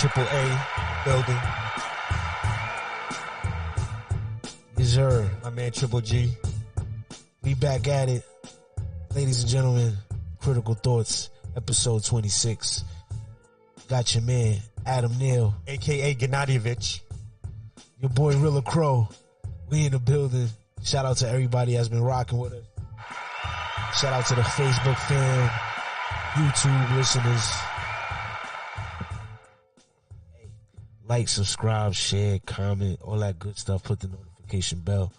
Triple A building. Yes, sir. My man Triple G. We back at it. Ladies and gentlemen, Critical Thoughts, episode 26. Got your man, Adam Neal. A.K.A. Gennadiyevich. Your boy, Rilla Crow. We in the building. Shout out to everybody that's been rocking with us. Shout out to the Facebook fam, YouTube listeners. Like, subscribe, share, comment, all that good stuff. Put the notification bell.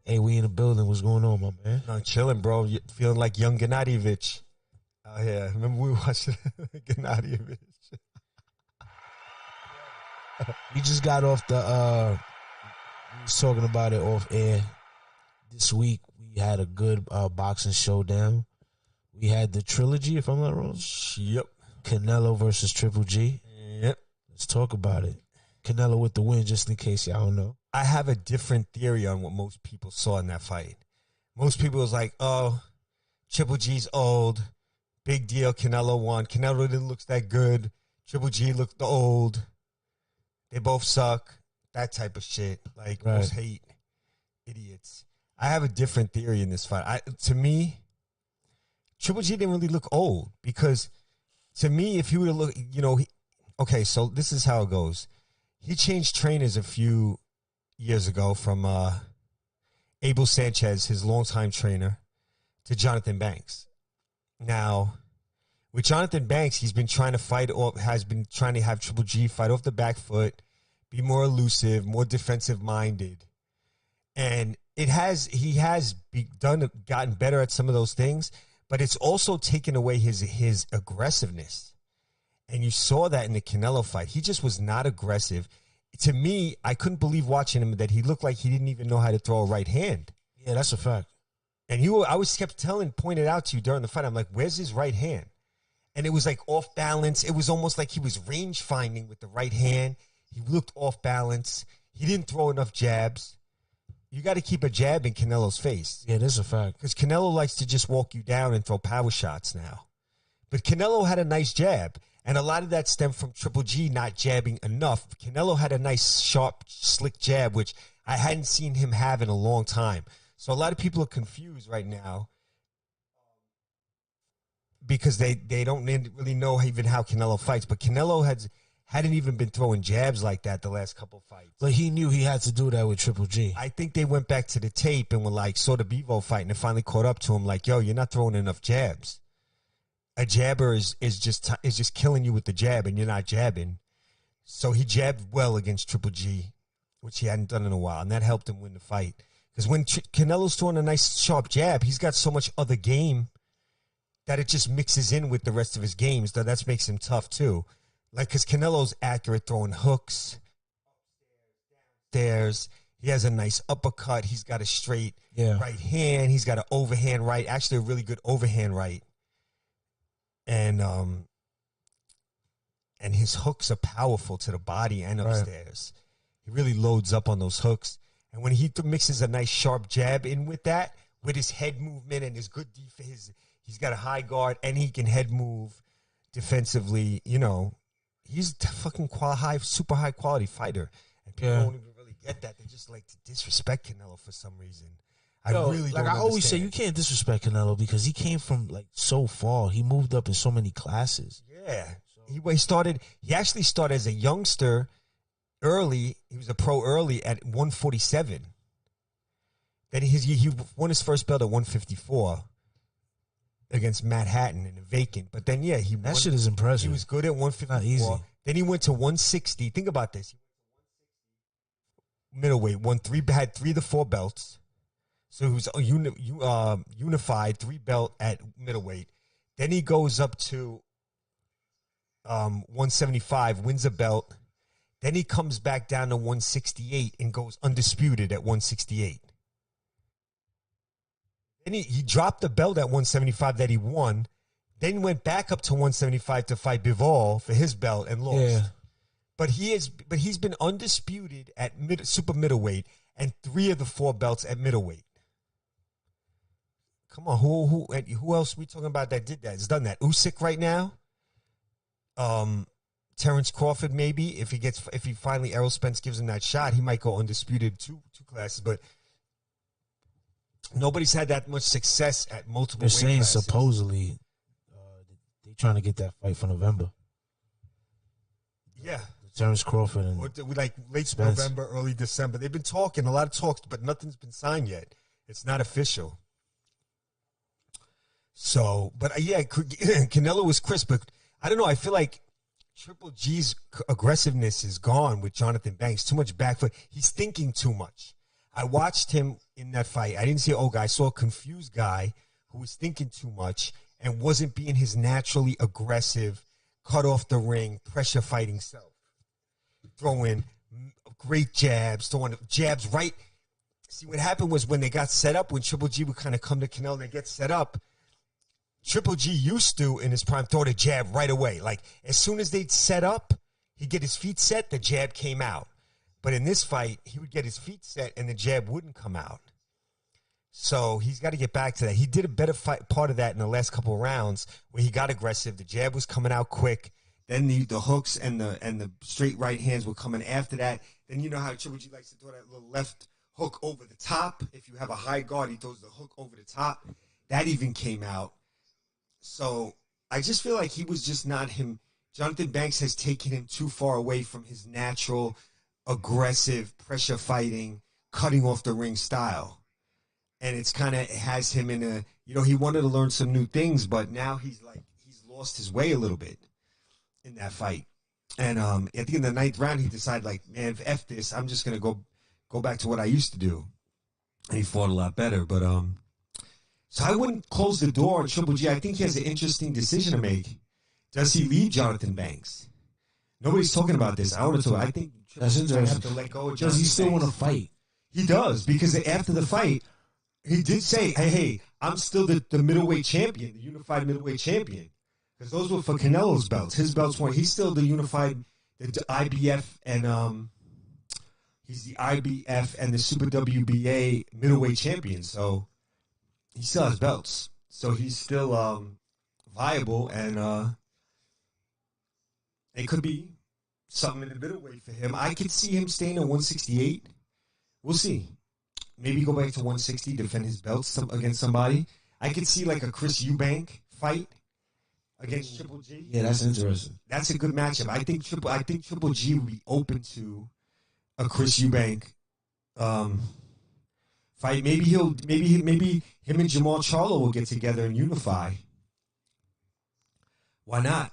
Hey, we in the building. What's going on, my man? I'm chilling, bro. You feeling like young Gennadiyevich out here. Remember we watched Gennadiyevich? We just got off the, we was talking about it off air. This week, we had a good boxing showdown. We had the trilogy, if I'm not wrong. Yep. Canelo versus Triple G. Yep. Let's talk about it. Canelo with the win, just in case y'all don't know. I have a different theory on what most people saw in that fight. Most people was like, oh, Triple G's old. Big deal, Canelo won. Canelo didn't look that good. Triple G looked old. They both suck. That type of shit. Like, right. Most hate idiots. I have a different theory in this fight. To me, Triple G didn't really look old because to me, if he would have looked, okay, so this is how it goes. He changed trainers a few years ago from Abel Sanchez, his longtime trainer, to Jonathan Banks. Now, with Jonathan Banks, he's been trying to has been trying to have Triple G fight off the back foot, be more elusive, more defensive-minded. And he has gotten better at some of those things, but it's also taken away his aggressiveness. And you saw that in the Canelo fight. He just was not aggressive. To me, I couldn't believe watching him that he looked like he didn't even know how to throw a right hand. Yeah, that's a fact. And I was kept pointed out to you during the fight. I'm like, where's his right hand? And it was like off balance. It was almost like he was range finding with the right hand. He looked off balance. He didn't throw enough jabs. You got to keep a jab in Canelo's face. Yeah, that's a fact. Because Canelo likes to just walk you down and throw power shots now. But Canelo had a nice jab. And a lot of that stemmed from Triple G not jabbing enough. Canelo had a nice, sharp, slick jab, which I hadn't seen him have in a long time. So a lot of people are confused right now because they don't really know even how Canelo fights. But Canelo hadn't even been throwing jabs like that the last couple fights. But he knew he had to do that with Triple G. I think they went back to the tape and were like, saw the Bevo fight, and it finally caught up to him like, yo, you're not throwing enough jabs. A jabber is just killing you with the jab, and you're not jabbing. So he jabbed well against Triple G, which he hadn't done in a while, and that helped him win the fight. Because when Canelo's throwing a nice sharp jab, he's got so much other game that it just mixes in with the rest of his games. That makes him tough too. Like, because Canelo's accurate throwing hooks, stairs. He has a nice uppercut. He's got a straight right hand. He's got an overhand right, actually a really good overhand right. And his hooks are powerful to the body and upstairs. Right. He really loads up on those hooks. And when he mixes a nice sharp jab in with that, with his head movement and his good defense, he's got a high guard and he can head move defensively. He's a fucking super high quality fighter. And people don't even really get that. They just like to disrespect Canelo for some reason. I really don't I always say, understand. you can't disrespect Canelo because he came from so far. He moved up in so many classes. Yeah. He actually started as a youngster early. He was a pro early at 147. Then he won his first belt at 154 against Matt Hatton in a vacant. But then, that shit is impressive. He was good at 154. Not easy. Then he went to 160. Think about this. Middleweight, had 3 to 4 belts. So he was unified 3-belt at middleweight. Then he goes up to 175, wins a belt. Then he comes back down to 168 and goes undisputed at 168. Then he dropped the belt at 175 that he won. Then went back up to 175 to fight Bivol for his belt and lost. Yeah. But he's been undisputed at super middleweight and 3 of the 4 belts at middleweight. Come on, who else are we talking about that did that? Has done that? Usyk right now. Terence Crawford, maybe if he finally Errol Spence gives him that shot, he might go undisputed two classes. But nobody's had that much success at multiple. They're saying classes. Supposedly they're trying to get that fight for November. Yeah, Terence Crawford and or like late Spence. November, early December. They've been talking a lot of talks, but nothing's been signed yet. It's not official. So, but yeah, Canelo was crisp, but I don't know. I feel like Triple G's aggressiveness is gone with Jonathan Banks. Too much back foot. He's thinking too much. I watched him in that fight. I didn't see an old guy. I saw a confused guy who was thinking too much and wasn't being his naturally aggressive, cut off the ring, pressure fighting self. Throwing great jabs, throwing jabs right. See, what happened was when they got set up, when Triple G would kind of come to Canelo and they get set up, Triple G used to, in his prime, throw the jab right away. Like, as soon as they'd set up, he'd get his feet set, the jab came out. But in this fight, he would get his feet set and the jab wouldn't come out. So he's got to get back to that. He did a better part of that in the last couple of rounds where he got aggressive. The jab was coming out quick. Then the hooks and the straight right hands were coming after that. Then you know how Triple G likes to throw that little left hook over the top. If you have a high guard, he throws the hook over the top. That even came out. So I just feel like he was just not him. Jonathan Banks has taken him too far away from his natural, aggressive, pressure fighting, cutting off the ring style. And it's kind of has him in a, he wanted to learn some new things, but now he's lost his way a little bit in that fight. And at the end of the 9th round, he decided, like, man, F this, I'm just going to go back to what I used to do. And he fought a lot better. But so I wouldn't close the door on Triple G. I think he has an interesting decision to make. Does he leave Jonathan Banks? Nobody's talking about this. I think Triple G might have to let go of Jonathan Banks. Does he still want to fight? He does, because after the fight, he did say, hey, I'm still the middleweight champion, the unified middleweight champion. Because those were for Canelo's belts. His belts weren't. He's still the unified, the IBF, and he's the IBF and the Super WBA middleweight champion. So he still has belts. So he's still viable, and it could be something in the middleweight for him. I could see him staying at 168. We'll see. Maybe go back to 160, defend his belts against somebody. I could see like a Chris Eubank fight against Triple G. Yeah, that's interesting. That's a good matchup. I think Triple G would be open to a Chris Eubank fight. Maybe him and Jamal Charlo will get together and unify. Why not?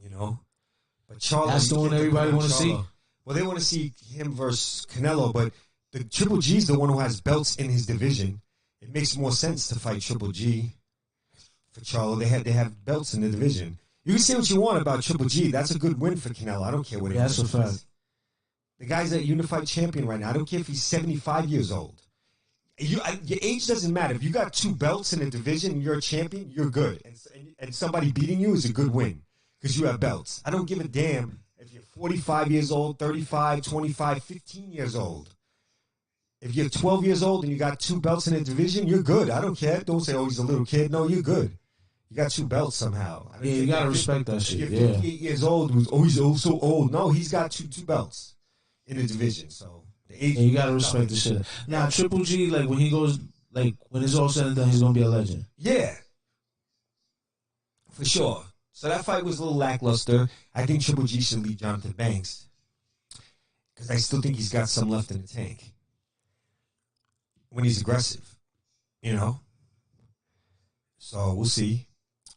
But Charlo, that's the one everybody want to see. Well, they want to see him versus Canelo, but the Triple G's the one who has belts in his division. It makes more sense to fight Triple G. For Charlo, they have belts in the division. You can say what you want about Triple G. That's a good win for Canelo. I don't care what it is. That's a fact. The guy's a unified champion right now. I don't care if he's 75 years old. Your age doesn't matter. If you got 2 belts in a division and you're a champion, you're good. And somebody beating you is a good win because you have belts. I don't give a damn if you're 45 years old, 35, 25, 15 years old. If you're 12 years old and you got 2 belts in a division, you're good. I don't care. Don't say, oh, he's a little kid. No, you're good. You got 2 belts somehow. Yeah, you got to respect that shit. If you're 58 years old, he's so old. No, he's got two belts in the division. So the age, you got to respect the shit. Now, Triple G, like when he goes, like when it's all said and done, he's going to be a legend. Yeah. For sure. So that fight was a little lackluster. I think Triple G should lead Jonathan Banks because I still think he's got some left in the tank when he's aggressive, So we'll see.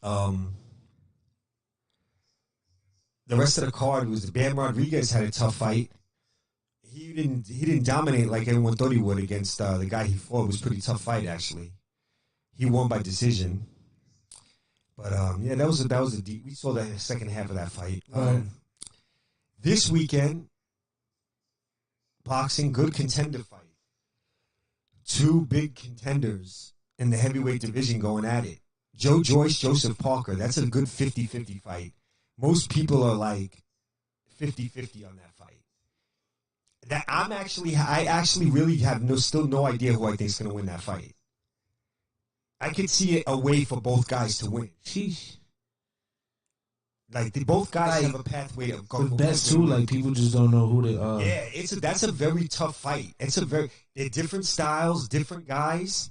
The rest of the card was Bam Rodriguez had a tough fight. He didn't dominate like everyone thought he would against the guy he fought. It was a pretty tough fight actually. He won by decision. But yeah, that was a deep. We saw the second half of that fight. This weekend, boxing, good contender fight. 2 big contenders in the heavyweight division going at it. Joe Joyce, Joseph Parker. That's a good 50-50 fight. Most people are like 50-50 on that fight. I actually really have still no idea who I think is going to win that fight. I could see a way for both guys to win. Like both guys have a pathway to go. That's too. Like people just don't know who they are. Yeah, that's a very tough fight. They're different styles, different guys,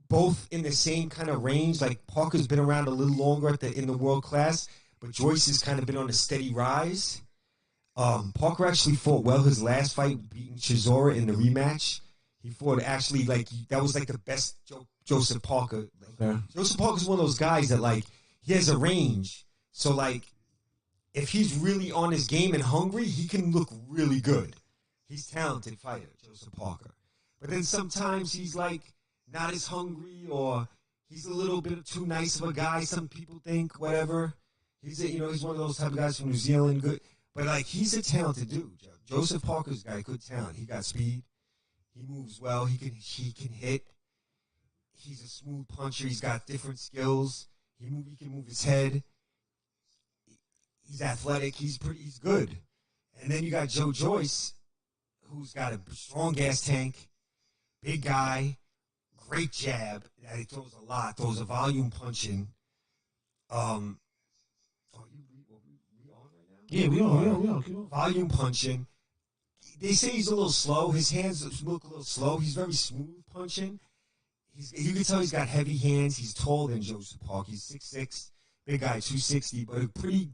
both in the same kind of range. Like Parker's been around a little longer in the world class, but Joyce has kind of been on a steady rise. Parker actually fought well his last fight, beating Chisora in the rematch. He fought actually that was like the best Joseph Parker. Joseph Parker's one of those guys that like he has a range. So like if he's really on his game and hungry, he can look really good. He's a talented fighter, Joseph Parker. But then sometimes he's like not as hungry, or he's a little bit too nice of a guy. Some people think, whatever. He's one of those type of guys from New Zealand, good. But like he's a talented dude. Joseph Parker's got good talent. He got speed. He moves well. He can hit. He's a smooth puncher. He's got different skills. He can move his head. He's athletic. He's good. And then you got Joe Joyce, who's got a strong gas tank, big guy, great jab. He throws a lot. Throws a volume punching. We on right now? Yeah, we on. Volume punching. They say he's a little slow. His hands look a little slow. He's very smooth punching. You can tell he's got heavy hands. He's taller than Joseph Parker. He's 6'6", big guy, 260, but a pretty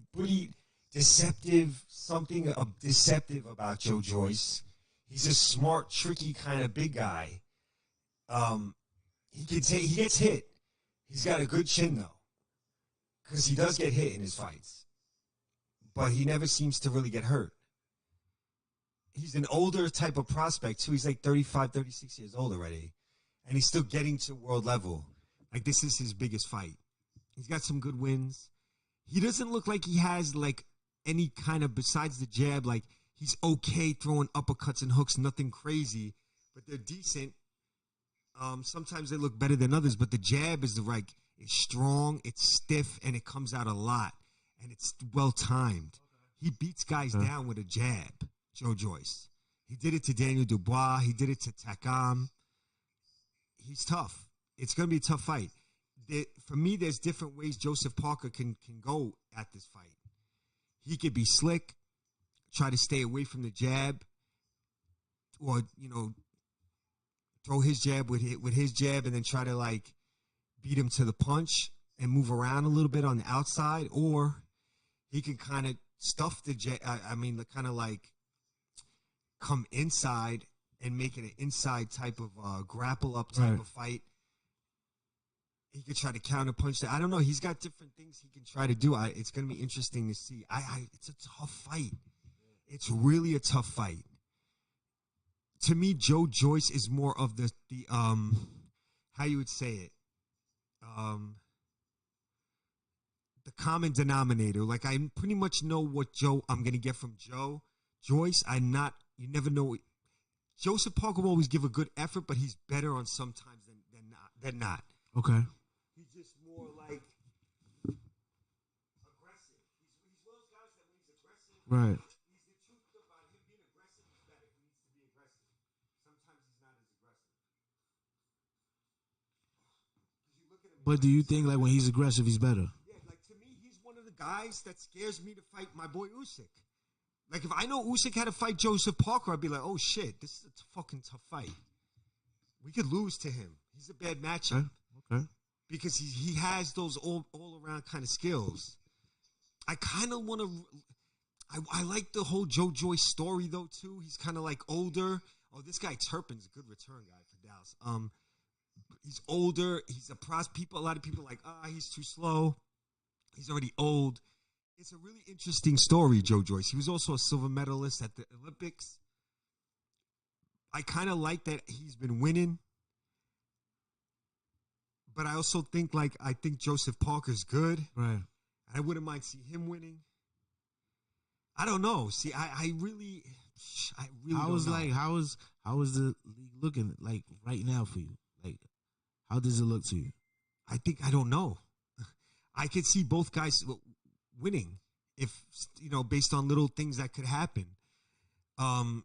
deceptive, something deceptive about Joe Joyce. He's a smart, tricky kind of big guy. He gets hit. He's got a good chin, though, because he does get hit in his fights, but he never seems to really get hurt. He's an older type of prospect, too. He's like 35, 36 years old already. And he's still getting to world level. Like, this is his biggest fight. He's got some good wins. He doesn't look like he has, like, any kind of, besides the jab, like, he's okay throwing uppercuts and hooks, nothing crazy. But they're decent. Sometimes they look better than others. But the jab is it's strong, it's stiff, and it comes out a lot. And it's well-timed. He beats guys down with a jab. Joe Joyce. He did it to Daniel Dubois. He did it to Takam. He's tough. It's going to be a tough fight. For me, there's different ways Joseph Parker can go at this fight. He could be slick, try to stay away from the jab, or, throw his jab with his jab and then try to, like, beat him to the punch and move around a little bit on the outside, or he can kind of stuff the jab. Kind of like come inside and make it an inside type of grapple up type of fight. He could try to counter punch that. I don't know. He's got different things he can try to do. It's going to be interesting to see. It's a tough fight. It's really a tough fight. To me, Joe Joyce is more of the how you would say it, the common denominator. Like, I pretty much know what I'm going to get from Joe Joyce. You never know. Joseph Parker will always give a good effort, but he's better on sometimes than not. Okay. He's just more like aggressive. He's one of those guys that when he's aggressive, right. He's the truth about him being aggressive. He's better. He needs to be aggressive. Sometimes he's not as aggressive. You look at him, but do you think like when he's aggressive, he's better? Yeah, like to me, he's one of the guys that scares me to fight my boy Usyk. Like, if I know Usyk had to fight Joseph Parker, I'd be like, oh, shit, this is a fucking tough fight. We could lose to him. He's a bad matchup. Okay. Because he has those all-around kind of skills. I kind of want to I like the whole Joe Joyce story, though, too. He's kind of, like, older. Oh, this guy Turpin's a good return guy for Dallas. He's older. He's a lot of people are like, he's too slow. He's already old. It's a really interesting story, Joe Joyce. He was also a silver medalist at the Olympics. I kind of like that he's been winning. But I also think, I think Joseph Parker's good. Right. I wouldn't mind seeing him winning. I don't know. See, I really how is don't know. How is the league looking like right now for you? Like, how does it look to you? I don't know. I could see both guys winning if, based on little things that could happen. I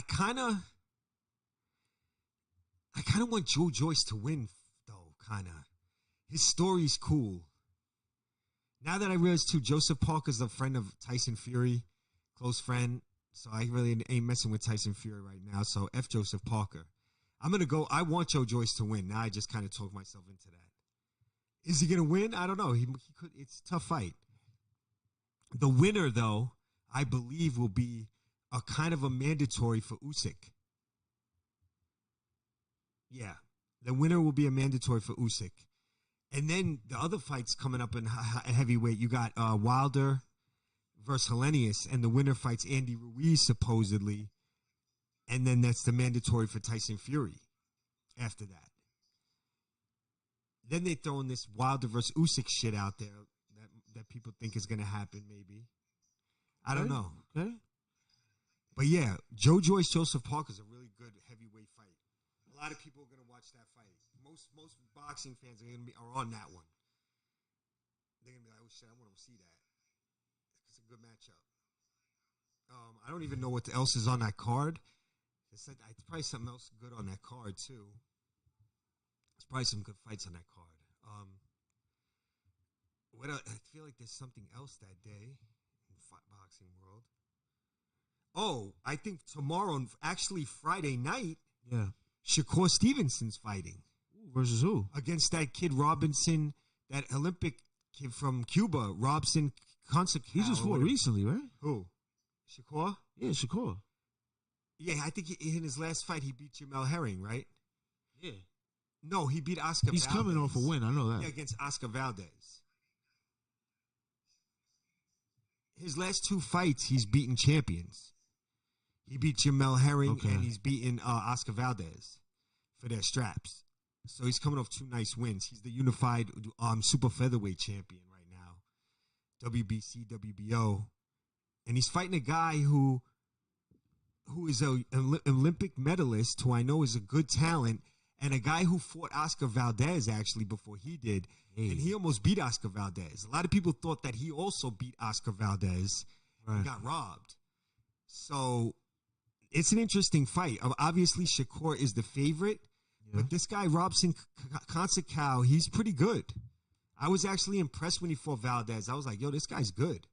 kind of want Joe Joyce to win, though, kind of. His story's cool. Now that I realize, too, Joseph Parker's a friend of Tyson Fury, close friend. So I really ain't messing with Tyson Fury right now. So F Joseph Parker. I'm going to go. I want Joe Joyce to win. Now I just kind of talked myself into that. Is he going to win? I don't know. He could. It's a tough fight. The winner, though, I believe will be a kind of a mandatory for Usyk. Yeah. The winner will be a mandatory for Usyk. And then the other fights coming up in heavyweight, you got Wilder versus Helenius, and the winner fights Andy Ruiz, supposedly. And then that's the mandatory for Tyson Fury after that. Then they throw in this Wilder versus Usyk shit out there that people think is going to happen, maybe. I don't know. Okay. But yeah, Joe Joyce, Joseph Parker is a really good heavyweight fight. A lot of people are going to watch that fight. Most boxing fans are on that one. They're going to be like, oh shit, I want to see that. It's a good matchup. I don't even know what else is on that card. It's probably something else good on that card too. There's probably some good fights on that card. I feel like there's something else that day in boxing world. Oh, I think tomorrow, actually Friday night, yeah, Shakur Stevenson's fighting. Ooh, versus who? Against that kid Robinson, that Olympic kid from Cuba, Robson Conceicao. He just fought recently, right? Who? Shakur? Yeah, Shakur. Yeah, I think in his last fight he beat Jamel Herring, right? Yeah. No, he beat Oscar Valdez. He's coming off a win, I know that. Yeah, against Oscar Valdez. His last two fights, he's beaten champions. He beat Jamel Herring, and he's beaten Oscar Valdez for their straps. So he's coming off two nice wins. He's the unified super featherweight champion right now, WBC, WBO. And he's fighting a guy who is an Olympic medalist, who I know is a good talent, and a guy who fought Oscar Valdez actually before he did. Hey. And he almost beat Oscar Valdez. A lot of people thought that he also beat Oscar Valdez and got robbed. So it's an interesting fight. Obviously, Shakur is the favorite, but this guy, Robson Conceicao, he's pretty good. I was actually impressed when he fought Valdez. I was like, yo, this guy's good.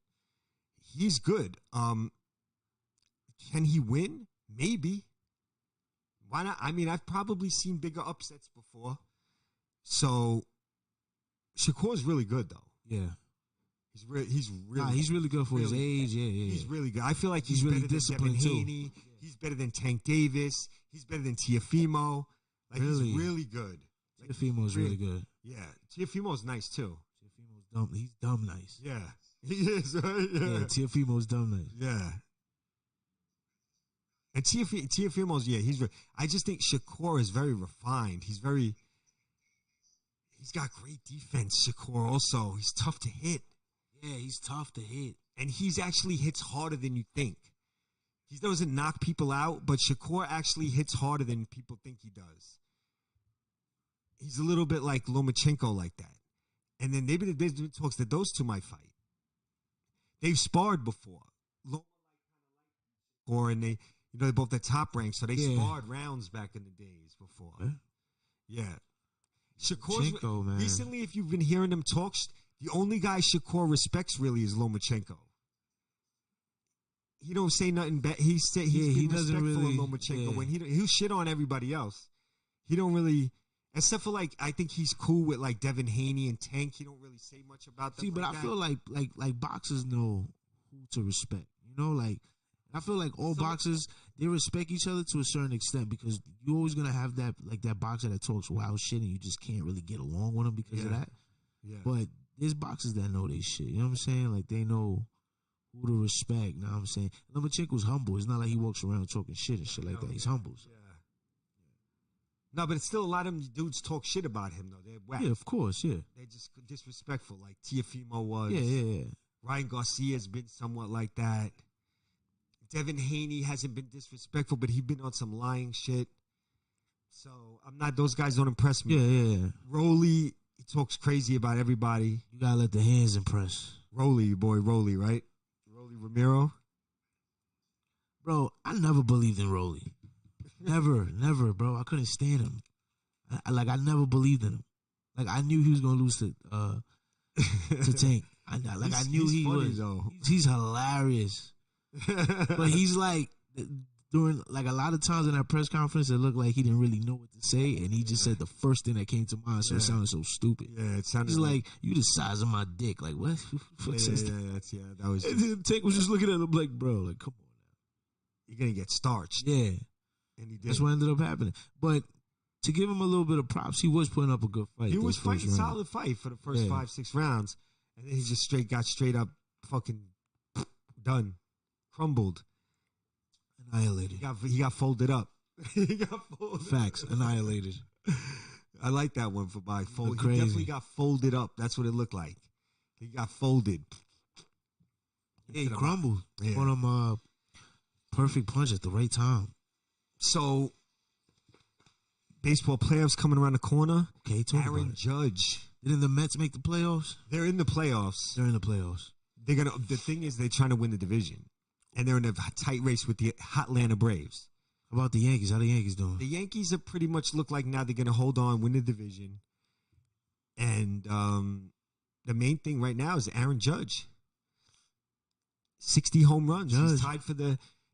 He's good. Can he win? Maybe. Why not? I mean, I've probably seen bigger upsets before. So Shakur's really good, though. Yeah. He's really he's really good for his age. Yeah. He's really good. I feel like he's really better disciplined than Devin too. Haney. He's better than Tank Davis. He's better than Teofimo. Like, he's really good. Like, Teofimo's really good. Yeah. Teofimo's nice too. Teofimo's dumb. He's dumb nice. Yeah. He is, right? Yeah. Teofimo's dumb nice. Yeah. And Teofimo's, I just think Shakur is very refined. He's got great defense, Shakur also. He's tough to hit. Yeah, he's tough to hit. And he's actually hits harder than you think. He doesn't knock people out, but Shakur actually hits harder than people think he does. He's a little bit like Lomachenko like that. And then maybe there's talks that those two might fight. They've sparred before. And they're both the top rank, so they sparred rounds back in the days before. Yeah. Shakur's recently, if you've been hearing him talk, the only guy Shakur respects really is Lomachenko. He don't say nothing bad. He doesn't respectful of Lomachenko when he'll shit on everybody else. He don't really, except for I think he's cool with Devin Haney and Tank. He don't really say much about them. See, but I feel like boxers know who to respect. I feel like all boxers, they respect each other to a certain extent, because you're always gonna have that boxer that talks wild shit and you just can't really get along with him because of that. Yeah. But there's boxers that know they shit. You know what I'm saying? Like, they know who to respect. You know what I'm saying? Lomachenko's humble. It's not like he walks around talking shit and shit like that. He's humble. So. Yeah. No, but it's still a lot of them dudes talk shit about him though. They're whack. Yeah, of course. Yeah. They're just disrespectful, like Teofimo was. Yeah. Ryan Garcia's been somewhat like that. Devin Haney hasn't been disrespectful, but he's been on some lying shit. So those guys don't impress me. Yeah. Rolly, he talks crazy about everybody. You gotta let the hands impress. Rolly, right? Rolly Romero. Bro, I never believed in Rolly. Never, bro. I couldn't stand him. I never believed in him. I knew he was gonna lose to Tank. I knew he funny, was. though. He's hilarious. But he's like, during like a lot of times in that press conference, it looked like he didn't really know what to say, and he just said the first thing that came to mind, so it sounded so stupid. Yeah, it sounded He's like, you the size of my dick. Like, what? That was. And then Tank was just looking at him like, bro, like, come on now. You're going to get starched. Yeah. And he did. That's what ended up happening. But to give him a little bit of props, he was putting up a good fight. He was fighting solid fight for the first 5-6 rounds. And then he just got straight up fucking done. Crumbled. Annihilated. He got folded up. He got folded. Facts. Annihilated. I like that one for Bobby. He Crazy. definitely got folded up. That's what it looked like. He got folded. He crumbled. Yeah. Put him perfect punch at the right time. So, baseball playoffs coming around the corner. Okay, talk Aaron about it. Judge. Didn't the Mets make the playoffs? They're in the playoffs. They're in the playoffs. The thing is, they're trying to win the division. And they're in a tight race with the Atlanta Braves. How about the Yankees? How the Yankees doing? The Yankees are pretty much look like now they're going to hold on, win the division. And the main thing right now is Aaron Judge. 60 home runs. Judge. He's tied for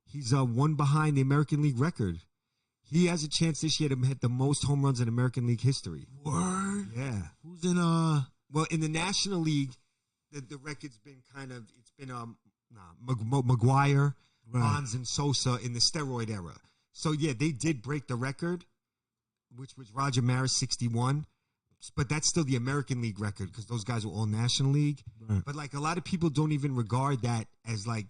he's one behind the American League record. He has a chance this year to hit the most home runs in American League history. Word? Yeah. Who's in Well, in the National League, the record's been McGuire, Bonds, and Sosa in the steroid era. So, yeah, they did break the record, which was Roger Maris, 61. But that's still the American League record because those guys were all National League. Right. But, like, a lot of people don't even regard that as, like,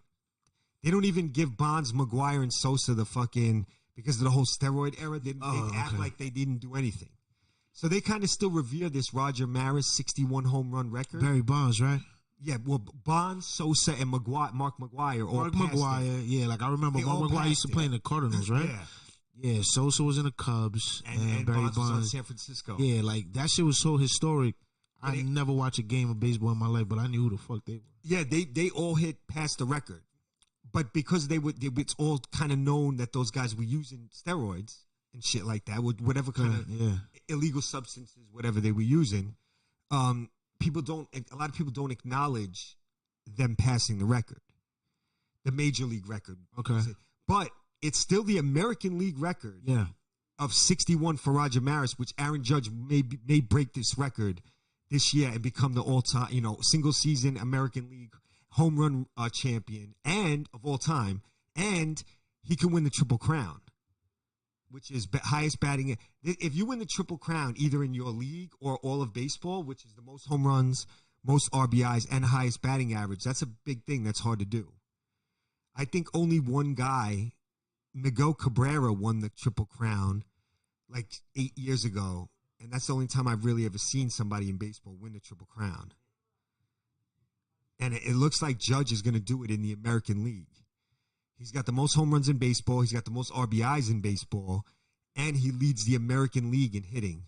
they don't even give Bonds, McGuire, and Sosa the fucking, because of the whole steroid era, they act like they didn't do anything. So they kind of still revere this Roger Maris 61 home run record. Barry Bonds, right? Yeah, well, Bonds, Sosa, and Mark McGuire all passed McGuire, yeah, like I remember Mark McGuire used to play in the Cardinals, right? Yeah, Sosa was in the Cubs, and Barry Bonds was on San Francisco. Yeah, like that shit was so historic. I never watched a game of baseball in my life, but I knew who the fuck they were. Yeah, they all hit past the record, but because it's all kind of known that those guys were using steroids and shit like that, with whatever kind of illegal substances, whatever they were using. A lot of people don't acknowledge them passing the record, the major league record. Okay. But it's still the American League record of 61 for Roger Maris, which Aaron Judge may break this record this year and become the all-time, single season American League home run champion and of all time. And he can win the Triple Crown, which is highest batting. If you win the Triple Crown, either in your league or all of baseball, which is the most home runs, most RBIs, and highest batting average, that's a big thing that's hard to do. I think only one guy, Miguel Cabrera, won the Triple Crown like 8 years ago, and that's the only time I've really ever seen somebody in baseball win the Triple Crown. And it looks like Judge is going to do it in the American League. He's got the most home runs in baseball. He's got the most RBIs in baseball. And he leads the American League in hitting.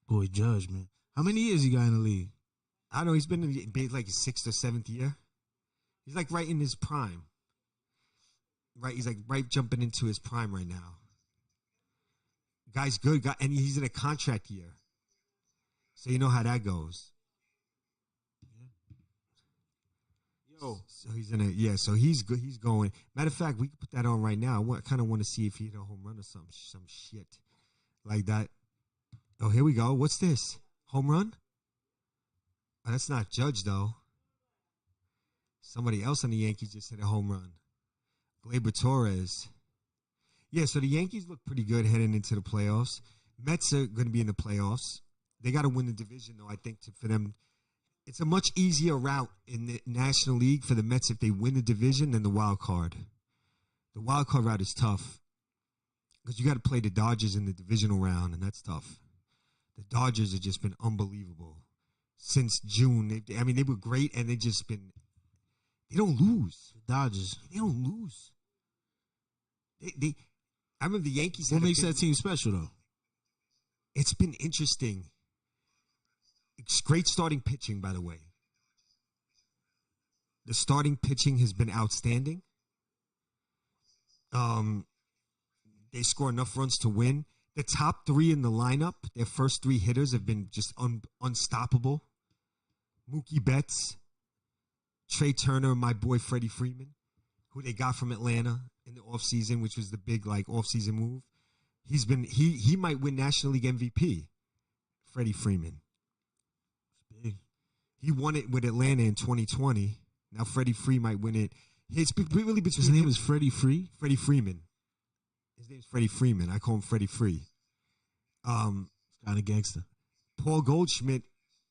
Boy, Judge, man. How many years he got in the league? I don't know. He's been in like his 6th or 7th year. He's like right in his prime. Right? He's like right jumping into his prime right now. Guy's good. And he's in a contract year. So you know how that goes. So he's so he's good. He's going. Matter of fact, we can put that on right now. I kind of want to see if he hit a home run or some shit like that. Oh, here we go. What's this? Home run? Oh, that's not Judge though. Somebody else on the Yankees just hit a home run. Gleyber Torres. Yeah, so the Yankees look pretty good heading into the playoffs. Mets are going to be in the playoffs. They got to win the division though. I think for them. It's a much easier route in the National League for the Mets if they win the division than the wild card. The wild card route is tough because you got to play the Dodgers in the divisional round, and that's tough. The Dodgers have just been unbelievable since June. They were great, and they don't lose. The Dodgers. They don't lose. I remember the Yankees. What makes that team special, though? It's been interesting. It's great starting pitching, by the way. The starting pitching has been outstanding. They score enough runs to win. The top 3 in the lineup, their first 3 hitters have been just unstoppable. Mookie Betts, Trey Turner, my boy Freddie Freeman, who they got from Atlanta in the offseason, which was the big offseason move. He might win National League MVP. Freddie Freeman. Big. He won it with Atlanta in 2020. Now Freddie Free might win it. It's really between His name is Freddie Free? Freddie Freeman. His name's Freddie Freeman. I call him Freddie Free. It's kind of gangster. Paul Goldschmidt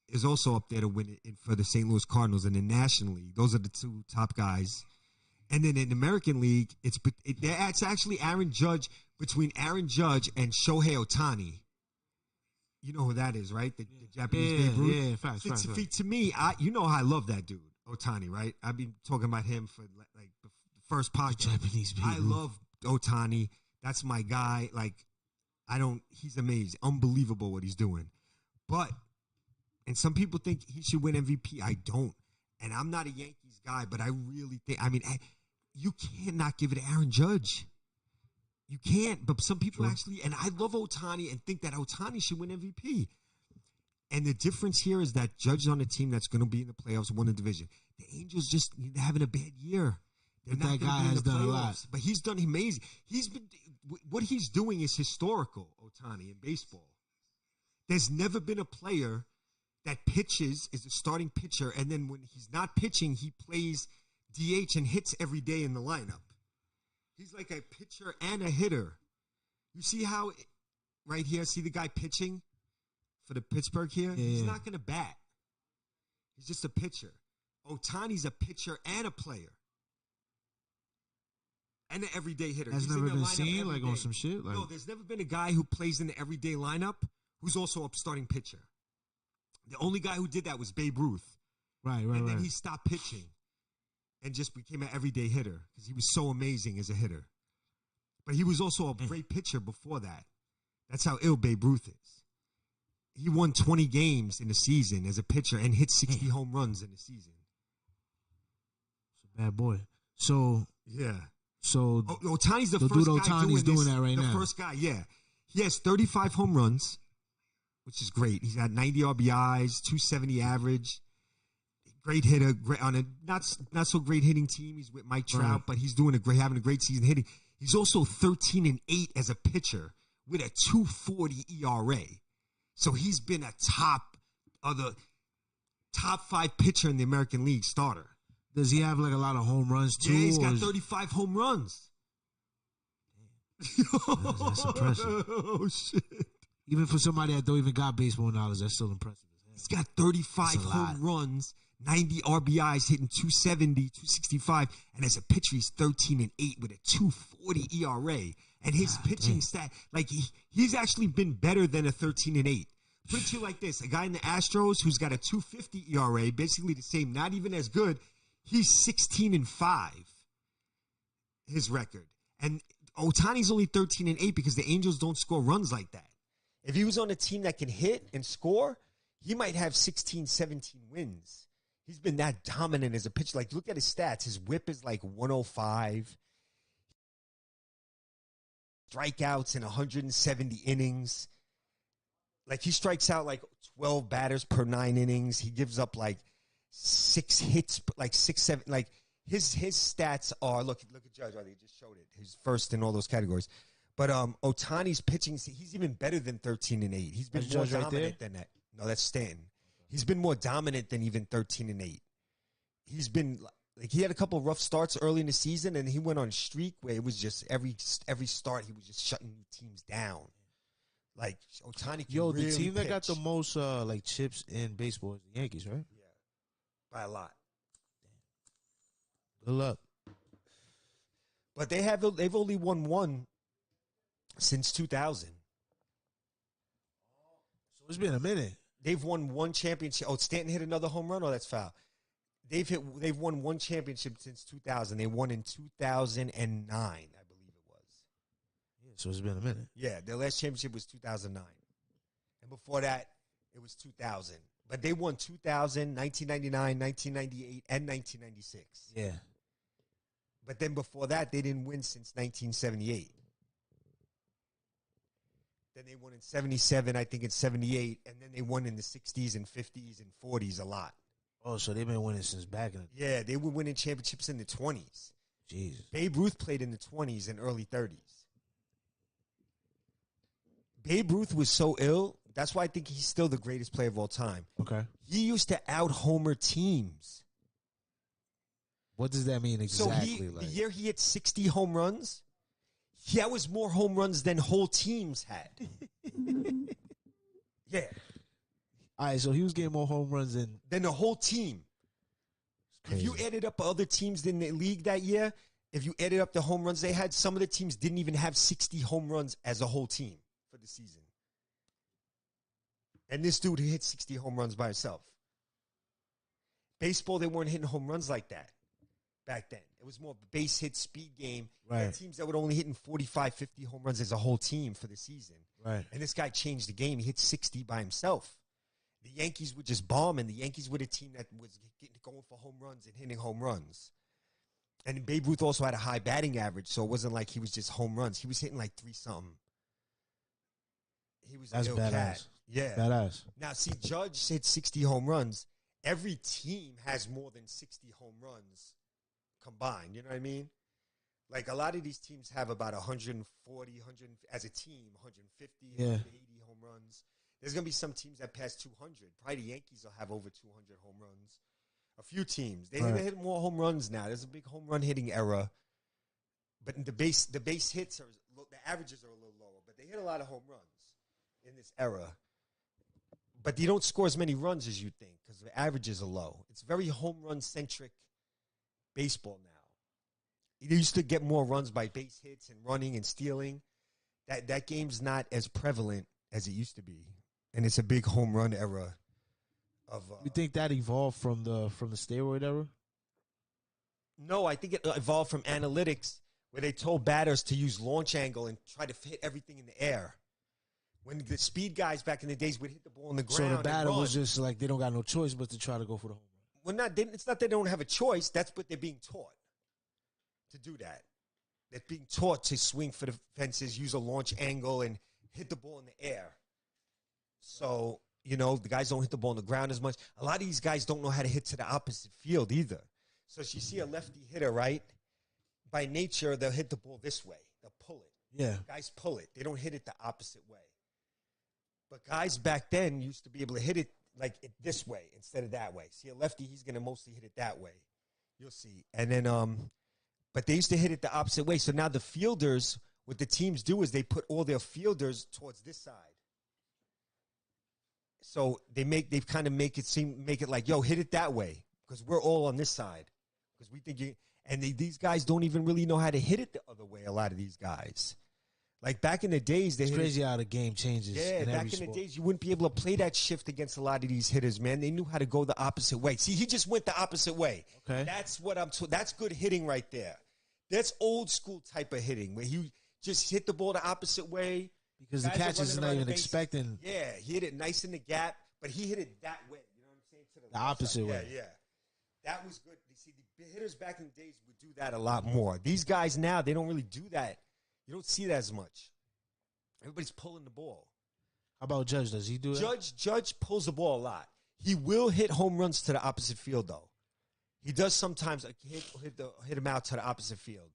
is also up there to win it for the St. Louis Cardinals in the National League. Those are the two top guys. And then in the American League, it's actually Aaron Judge, between Aaron Judge and Shohei Ohtani. You know who that is, right? The Japanese Babe Ruth. Yeah, facts. To me, you know how I love that dude, Ohtani, right? I've been talking about him for like the first podcast. Japanese Babe I Ruth. love Ohtani. That's my guy. He's amazing. Unbelievable what he's doing. And some people think he should win MVP. I don't. And I'm not a Yankees guy, but I really think, you cannot give it to Aaron Judge. You can't, but some people actually, and I love Ohtani and think that Ohtani should win MVP. And the difference here is that Judge is on a team that's going to be in the playoffs, won the division. The Angels just having a bad year. They're not that guy be in has the done a playoffs, lot. but he's done amazing. What he's doing is historical, Ohtani, in baseball. There's never been a player that pitches, is a starting pitcher, and then when he's not pitching, he plays DH and hits every day in the lineup. He's like a pitcher and a hitter. You see how, right here, see the guy pitching for the Pittsburgh here? Yeah, He's not going to bat. He's just a pitcher. Ohtani's a pitcher and a player. And an everyday hitter. Has He's never in the been lineup seen, every like, day. on some shit? Like, No, there's never been a guy who plays in the everyday lineup who's also a starting pitcher. The only guy who did that was Babe Ruth. Right. And then he stopped pitching and just became an everyday hitter because he was so amazing as a hitter. But he was also a great pitcher before that. That's how ill Babe Ruth is. He won 20 games in a season as a pitcher and hit 60 home runs in a season. It's a bad boy. So, yeah. So Ohtani's the the first dude guy Ohtani's doing this, that right the now. The first guy, yeah. He has 35 home runs, which is great. He's got 90 RBIs, 270 average. Great hitter, on a not so great hitting team. He's with Mike Trout, but he's having a great season hitting. He's also 13-8 as a pitcher with a 2.40 ERA. So he's been a top 5 pitcher in the American League starter. Does he have like a lot of home runs too? Yeah, he's got 35 home runs. That's impressive. Oh shit! Even for somebody that don't even got baseball knowledge, that's still impressive. He's got 35 home runs, 90 RBIs, hitting 270, 265, and as a pitcher, he's 13-8 with a 2.40 ERA. And his pitching stat, he's actually been better than a 13-8. Put it to you like this: a guy in the Astros who's got a 2.50 ERA, basically the same, not even as good. He's 16-5. His record, and Ohtani's only 13-8 because the Angels don't score runs like that. If he was on a team that can hit and score, he might have 16, 17 wins. He's been that dominant as a pitcher. Look at his stats. His whip is 105. Strikeouts in 170 innings. He strikes out 12 batters per 9 innings. He gives up 6 hits, 6, 7. His stats are, look at Judge. They just showed it. He's first in all those categories. But Ohtani's pitching, he's even better than 13-8. He's been more dominant than that. No, that's Stanton. He's been more dominant than even 13-8. He's been he had a couple of rough starts early in the season, and he went on a streak where it was just every start he was just shutting teams down. Ohtani can really the team that pitch. got the most chips in baseball is the Yankees, right? Yeah, by a lot. Good luck. But they've only won one since 2000. So it's been a minute. They've won one championship. Oh, Stanton hit another home run. Oh, that's foul. They've won one championship since 2000. They won in 2009, I believe it was. Yeah, so it's been a minute. Yeah, their last championship was 2009. And before that, it was 2000. But they won 2000, 1999, 1998, and 1996. Yeah. But then before that, they didn't win since 1978. Then they won in 77, I think in 78, and then they won in the 60s and 50s and 40s a lot. Oh, so they've been winning since back in the Yeah, they were winning championships in the 20s. Jesus. Babe Ruth played in the 20s and early 30s. Babe Ruth was so ill. That's why I think he's still the greatest player of all time. Okay. He used to out-homer teams. What does that mean exactly? So the year he hit 60 home runs, that was more home runs than whole teams had. Yeah. All right, so he was getting more home runs than the whole team. If you added up other teams in the league that year, if you added up the home runs they had, some of the teams didn't even have 60 home runs as a whole team for the season. And this dude hit 60 home runs by himself. Baseball, they weren't hitting home runs like that back then. It was more of a base hit speed game. Right. And teams that were only hitting 45, 50 home runs as a whole team for the season. right. And this guy changed the game. He hit 60 by himself. The Yankees would just bomb, and the Yankees were a team that was going for home runs and hitting home runs. And Babe Ruth also had a high batting average, so it wasn't like he was just home runs. He was hitting like 3-something. He was That's a ill badass. cat. Yeah. Badass. Now, see, Judge hit 60 home runs. Every team has more than 60 home runs combined. You know what I mean? Like, a lot of these teams have about 140, 100, as a team, 150, Yeah. 180 home runs. There's going to be some teams that pass 200. Probably the Yankees will have over 200 home runs. A few teams. They Right. hit more home runs now. There's a big home run hitting era. But the base hits, the averages are a little lower. But they hit a lot of home runs in this era. But they don't score as many runs as you think because the averages are low. It's very home run-centric baseball now. They used to get more runs by base hits and running and stealing. That game's not as prevalent as it used to be. And it's a big home run era of You think that evolved from the steroid era? No, I think it evolved from analytics where they told batters to use launch angle and try to hit everything in the air. When the speed guys back in the days would hit the ball on the ground. So the batter and was run. just like they don't got no choice but to try to go for the home run. Well, it's not they don't have a choice. That's what they're being taught to do that. They're being taught to swing for the fences, use a launch angle, and hit the ball in the air. So, the guys don't hit the ball on the ground as much. A lot of these guys don't know how to hit to the opposite field either. So if you see a lefty hitter, right, by nature, they'll hit the ball this way. They'll pull it. Yeah. Guys pull it. They don't hit it the opposite way. But guys back then used to be able to hit it like this way instead of that way. See a lefty, he's going to mostly hit it that way. You'll see. And then, but they used to hit it the opposite way. So now the fielders, what the teams do is they put all their fielders towards this side. So they kind of make it like, yo, hit it that way because we're all on this side because we think these guys don't even really know how to hit it the other way. A lot of these guys. Like back in the days, It's crazy how the game changes. Yeah, back in the days, you wouldn't be able to play that shift against a lot of these hitters, man. They knew how to go the opposite way. See, he just went the opposite way. Okay. That's what that's good hitting right there. That's old school type of hitting where he just hit the ball the opposite way. Because the Guys are catcher is running not around even the base. expecting Yeah, he hit it nice in the gap, but he hit it that way. You know what I'm saying? To the left opposite side. way. Yeah. That was good. You see, the hitters back in the days would do that a lot more. These guys now, they don't really do that. You don't see that as much. Everybody's pulling the ball. How about Judge? Does he do it? Judge pulls the ball a lot. He will hit home runs to the opposite field, though. He does sometimes hit him out to the opposite field.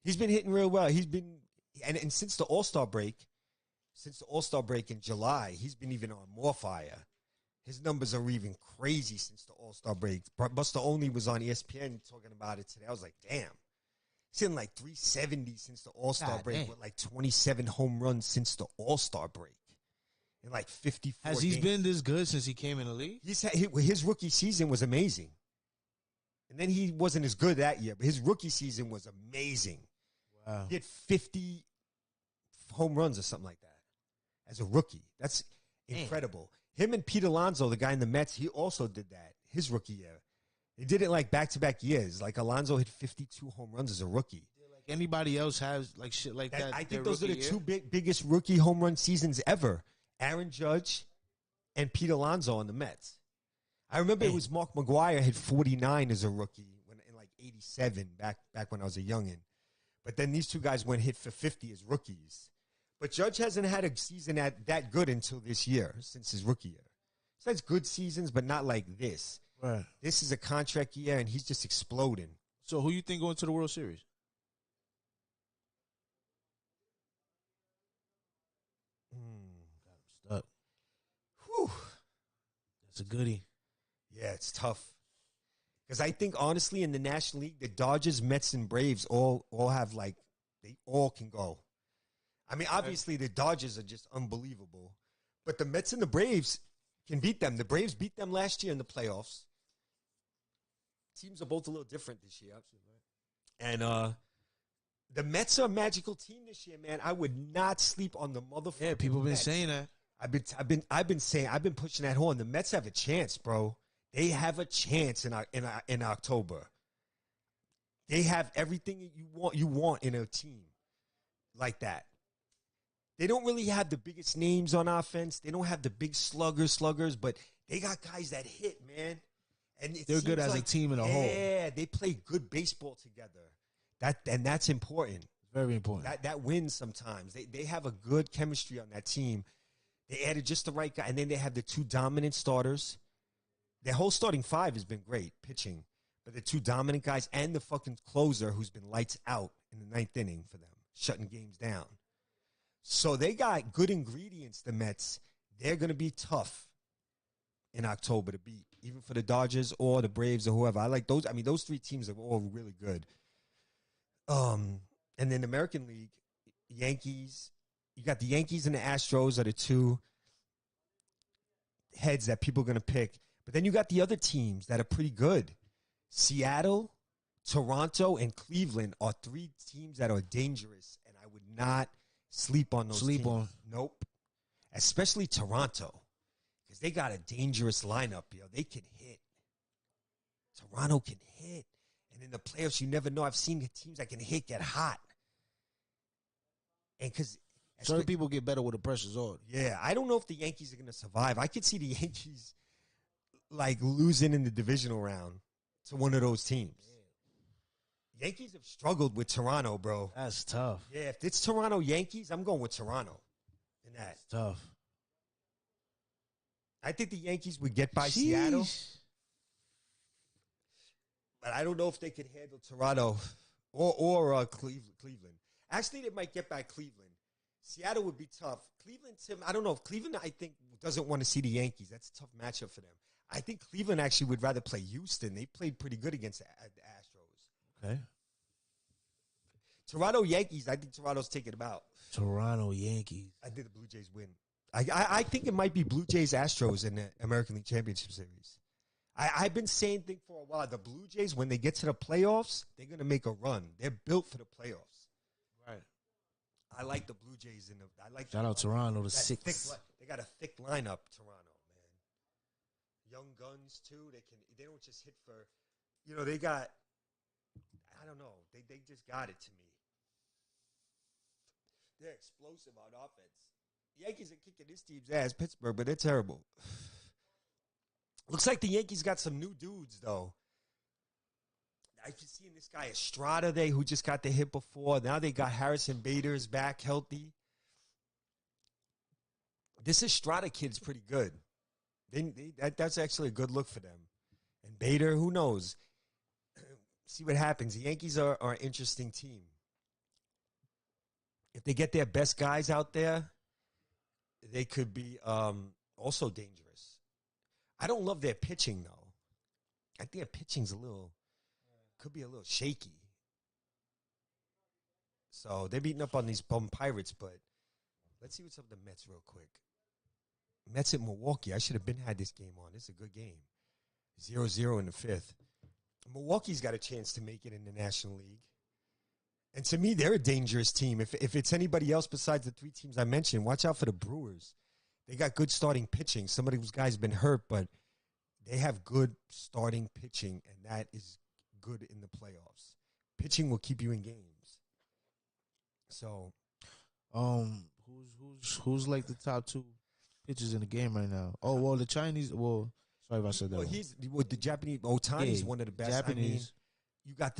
He's been hitting real well. He's been and since the All-Star break in July, he's been even on more fire. His numbers are even crazy since the All-Star break. Buster Olney was on ESPN talking about it today. I was like, damn. He's hitting like 370 since the All-Star God break damn. with like 27 home runs since the All-Star break. In like 54 Has he games. been this good since he came in the league? His rookie season was amazing. And then he wasn't as good that year, but his rookie season was amazing. Wow. He had 50 home runs or something like that as a rookie. That's incredible. Him and Pete Alonso, the guy in the Mets, he also did that his rookie year. They did it like back-to-back years. Like Alonso hit 52 home runs as a rookie. Like anybody else has like shit like that. I think their those are the rookie two year? biggest rookie home run seasons ever. Aaron Judge and Pete Alonso on the Mets. I remember it was Mark McGwire hit 49 as a rookie in like 87 back when I was a youngin'. But then these two guys went hit for 50 as rookies. But Judge hasn't had a season that good until this year, since his rookie year. He's had good seasons, but not like this. Right. This is a contract year, and he's just exploding. So who you think going to the World Series? Got him stuck. Whew. That's a goodie. Yeah, it's tough. Because I think, honestly, in the National League, the Dodgers, Mets, and Braves all have, like, they all can go. I mean, obviously, the Dodgers are just unbelievable. But the Mets and the Braves can beat them. The Braves beat them last year in the playoffs. Teams are both a little different this year. And the Mets are a magical team this year, man. I would not sleep on the motherfucking Yeah, people been Mets. saying that. I've been pushing that horn. The Mets have a chance, bro. They have a chance in October. They have everything you want in a team like that. They don't really have the biggest names on offense. They don't have the big sluggers, but they got guys that hit, man. And They're good as a team in a whole. Yeah, they play good baseball together. That's important. Very important. That wins sometimes. They have a good chemistry on that team. They added just the right guy, and then they have the two dominant starters. Their whole starting five has been great pitching, but the two dominant guys and the fucking closer who's been lights out in the ninth inning for them, shutting games down. So they got good ingredients, the Mets. They're going to be tough in October to beat, even for the Dodgers or the Braves or whoever. I like those. I mean, those three teams are all really good. And then the American League, Yankees. You got the Yankees and the Astros are the two heads that people are going to pick. But then you got the other teams that are pretty good. Seattle, Toronto, and Cleveland are three teams that are dangerous, and I would not sleep on those teams. Nope. Especially Toronto, because they got a dangerous lineup, yo. They can hit. Toronto can hit. And in the playoffs, you never know. I've seen teams that can hit get hot. And because certain people get better with the pressure's on. Yeah, I don't know if the Yankees are going to survive. I could see the Yankees like losing in the divisional round to one of those teams. Yankees have struggled with Toronto, bro. That's tough. Yeah, if it's Toronto Yankees, I'm going with Toronto in that. That's tough. I think the Yankees would get by Seattle. But I don't know if they could handle Toronto or Cleveland. Actually, they might get by Cleveland. Seattle would be tough. Cleveland, Tim, I don't know. If Cleveland, I think, doesn't want to see the Yankees. That's a tough matchup for them. I think Cleveland actually would rather play Houston. They played pretty good against the Astros. Okay. Toronto Yankees, I think Toronto's taking them out. Toronto Yankees. I think the Blue Jays win. I think it might be Blue Jays Astros in the American League Championship Series. I've been saying things for a while. The Blue Jays, when they get to the playoffs, they're going to make a run. They're built for the playoffs. Right. I like the Blue Jays. Shout out Toronto, the six. They got a thick lineup, Toronto, man. Young guns, too. They don't just hit for, they got, I don't know. They just got it to me. They're explosive on offense. The Yankees are kicking this team's ass, Pittsburgh, but they're terrible. Looks like the Yankees got some new dudes, though. I've been seeing this guy Estrada there who just got the hit before. Now they got Harrison Bader's back healthy. This Estrada kid's pretty good. That's actually a good look for them. And Bader, who knows? See what happens. The Yankees are an interesting team. If they get their best guys out there, they could be also dangerous. I don't love their pitching, though. I think their pitching's could be a little shaky. So they're beating up on these bum Pirates, but let's see what's up with the Mets real quick. Mets at Milwaukee. I should have had this game on. This is a good game. 0-0 in the fifth. Milwaukee's got a chance to make it in the National League. And to me, they're a dangerous team. If it's anybody else besides the three teams I mentioned, watch out for the Brewers. They got good starting pitching. Some of those guys have been hurt, but they have good starting pitching, and that is good in the playoffs. Pitching will keep you in games. So, who's like the top two pitchers in the game right now? Oh, well, the Chinese. Well, sorry if I said that. Well, the Japanese. Otani's one of the best. Japanese. You got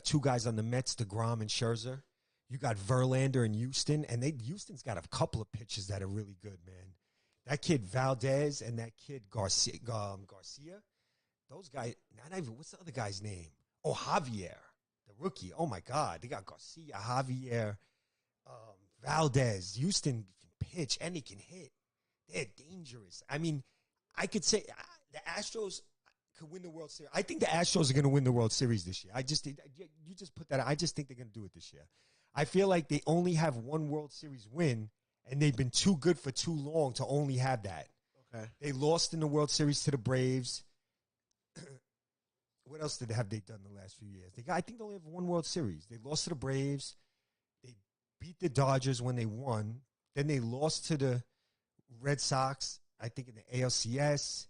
two guys on the Mets, DeGrom and Scherzer. You got Verlander and Houston, and Houston's got a couple of pitchers that are really good, man. That kid Valdez and that kid Garcia, those guys, not even, what's the other guy's name? Oh, Javier, the rookie. Oh, my God. They got Garcia, Javier, Valdez. Houston can pitch and they can hit. They're dangerous. I mean, I could say the Astros could win the World Series. I think the Astros are going to win the World Series this year. You just put that out. I just think they're going to do it this year. I feel like they only have one World Series win, and they've been too good for too long to only have that. Okay. They lost in the World Series to the Braves. What else have they done the last few years? I think they only have one World Series. They lost to the Braves. They beat the Dodgers when they won. Then they lost to the Red Sox, I think, in the ALCS.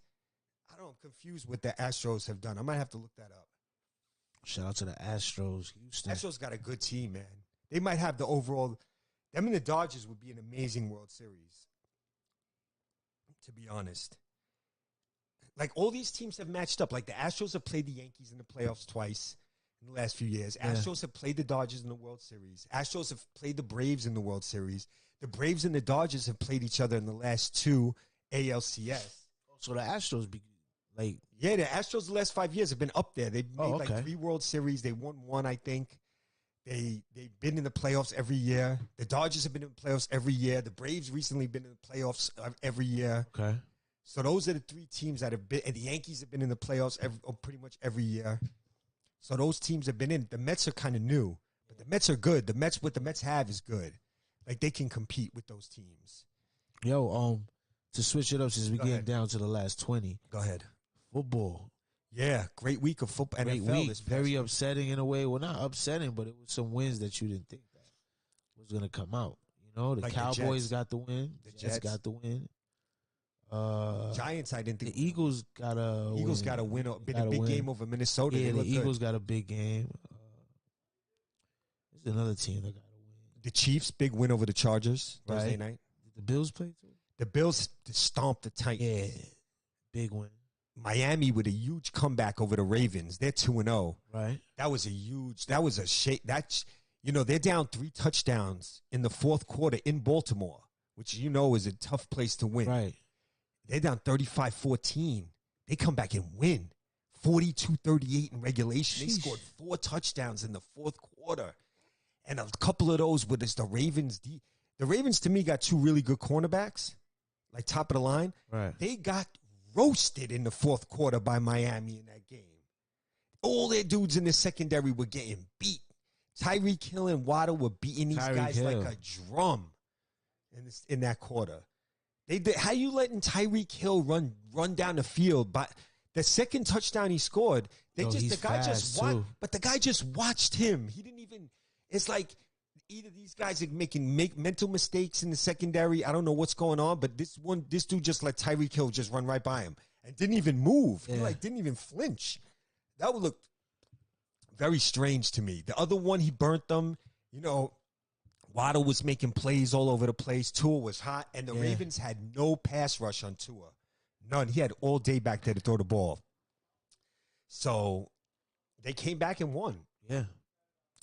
I don't know. I'm confused what the Astros have done. I might have to look that up. Shout out to the Astros, Houston. Astros got a good team, man. They might have the overall. Them and the Dodgers would be an amazing World Series, to be honest. Like, all these teams have matched up. Like, the Astros have played the Yankees in the playoffs twice in the last few years. Yeah. Astros have played the Dodgers in the World Series. Astros have played the Braves in the World Series. The Braves and the Dodgers have played each other in the last two ALCS. So the Astros be like, Yeah, the Astros the last 5 years have been up there. They've made okay. like 3 World Series. They won one, I think. They've been in the playoffs every year. The Dodgers have been in the playoffs every year. The Braves recently been in the playoffs every year. okay. So those are the 3 teams that have been, and the Yankees have been in the playoffs pretty much every year. So those teams have been in. The Mets are kind of new, but the Mets are good. What the Mets have is good. Like, they can compete with those teams. Yo, to switch it up since we Go getting ahead. down to the last 20. Go ahead. Football. Yeah, great week of football. Great NFL week. this past Very week. upsetting in a way. Well, not upsetting, but it was some wins that you didn't think that was going to come out. You know, the Like the Cowboys Jets. got the win. The The Jets Jets. got the win. Giants, I didn't think. The Eagles got a Eagles win. got a win. Been Got a a big win. game over Minnesota. Yeah, They the look Eagles good. got a big game. There's another team that got a win. The Chiefs, big win over the Chargers Thursday Right. night. Did the Bills play too? The Bills stomped the Titans. Yeah, big win. Miami with a huge comeback over the Ravens. They're 2-0. Right. That was a shake. They're down 3 touchdowns in the fourth quarter in Baltimore, which is a tough place to win. Right. They're down 35-14. They come back and win 42-38 in regulation. They Sheesh. scored 4 touchdowns in the fourth quarter. And a couple of those were just the Ravens. The Ravens, to me, got 2 really good cornerbacks, like top of the line. Right. They got roasted in the fourth quarter by Miami in that game. All their dudes in the secondary were getting beat. Tyreek Hill and Waddle were beating these Tyreek guys Hill. like a drum in that quarter. How you letting Tyreek Hill run down the field? But the second touchdown he scored, He's the guy just fast, watched. too. But the guy just watched him. He didn't even. It's like either these guys are make mental mistakes in the secondary. I don't know what's going on, but this dude just let Tyreek Hill just run right by him and didn't even move. Yeah. He didn't even flinch. That would look very strange to me. The other one, he burnt them. Waddle was making plays all over the place. Tua was hot, and the Yeah. Ravens had no pass rush on Tua. None. He had all day back there to throw the ball. So they came back and won. Yeah.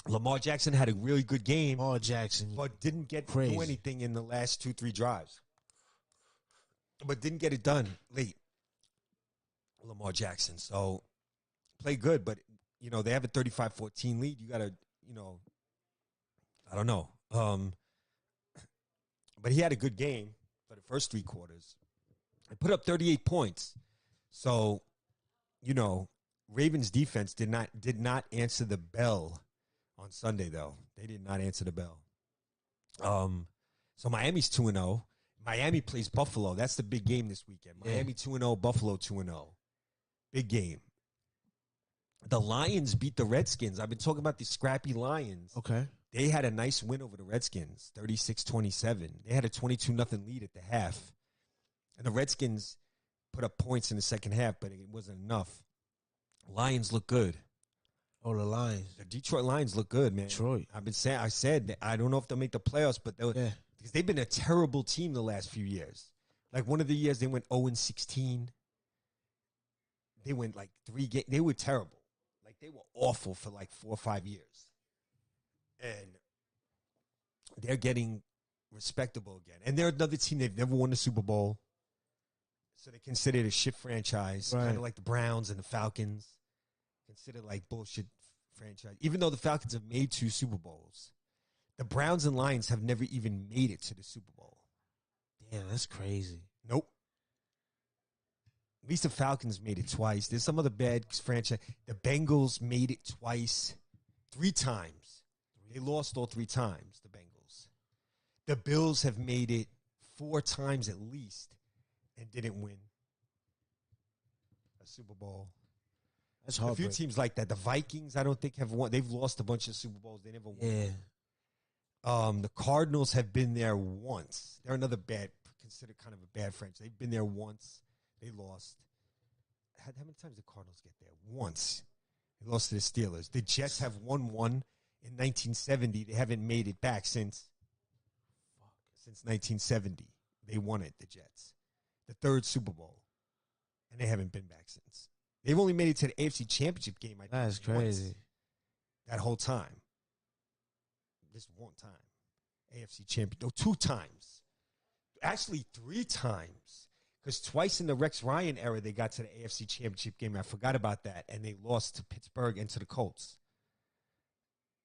Lamar Jackson had a really good game, Lamar Jackson. but didn't get to Crazy. do anything in the last 2-3 drives. But didn't get it done late. Lamar Jackson. So played good, but they have a 35-14 lead. You got to, I don't know. But he had a good game for the first 3 quarters. He put up 38 points. So, Ravens defense did not answer the bell on Sunday, though. They did not answer the bell. So Miami's 2-0. Miami plays Buffalo. That's the big game this weekend. Miami 2-0, Buffalo 2-0. Big game. The Lions beat the Redskins. I've been talking about the scrappy Lions. Okay. They had a nice win over the Redskins, 36-27. They had a 22-0 lead at the half. And the Redskins put up points in the second half, but it wasn't enough. Lions look good. Oh, the Lions. The Detroit Lions look good, man. Detroit. I said that I don't know if they'll make the playoffs, but because they've been a terrible team the last few years. Like one of the years they went 0-16. They went like 3 games. They were terrible. Like they were awful for like 4 or 5 years. And they're getting respectable again. And they're another team. They've never won the Super Bowl. So they consider it a shit franchise, Right. kind of like the Browns and the Falcons. Considered like bullshit franchise. Even though the Falcons have made 2 Super Bowls, the Browns and Lions have never even made it to the Super Bowl. Damn, that's crazy. Nope. At least the Falcons made it twice. There's some other bad franchise. The Bengals made it twice, 3 times. They lost all 3 times, the Bengals. The Bills have made it 4 times at least and didn't win a Super Bowl. That's A few heartbreaking. teams like that. The Vikings, I don't think have won. They've lost a bunch of Super Bowls. They never won. Yeah. The Cardinals have been there once. They're another considered kind of a bad franchise. They've been there once. They lost. How many times did the Cardinals get there? Once. They lost to the Steelers. The Jets have won one in 1970. They haven't made it back since 1970. They won it, the Jets. The 3rd Super Bowl. And they haven't been back since. They've only made it to the AFC Championship game, I think. That's crazy. Once, that whole time. Just one time. AFC Champion. No, 2 times. Actually, 3 times. Because twice in the Rex Ryan era, they got to the AFC Championship game. I forgot about that. And they lost to Pittsburgh and to the Colts.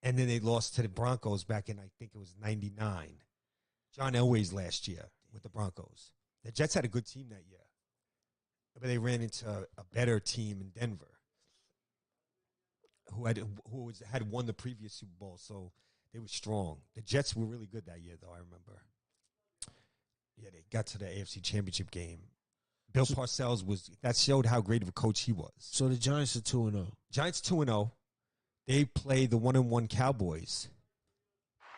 And then they lost to the Broncos back in, I think it was 99. John Elway's last year with the Broncos. The Jets had a good team that year. But they ran into a better team in Denver who had won the previous Super Bowl. So they were strong. The Jets were really good that year, though, I remember. Yeah, they got to the AFC Championship game. Bill Parcells that showed how great of a coach he was. So the Giants are 2-0. Giants 2-0. They play the 1-1 Cowboys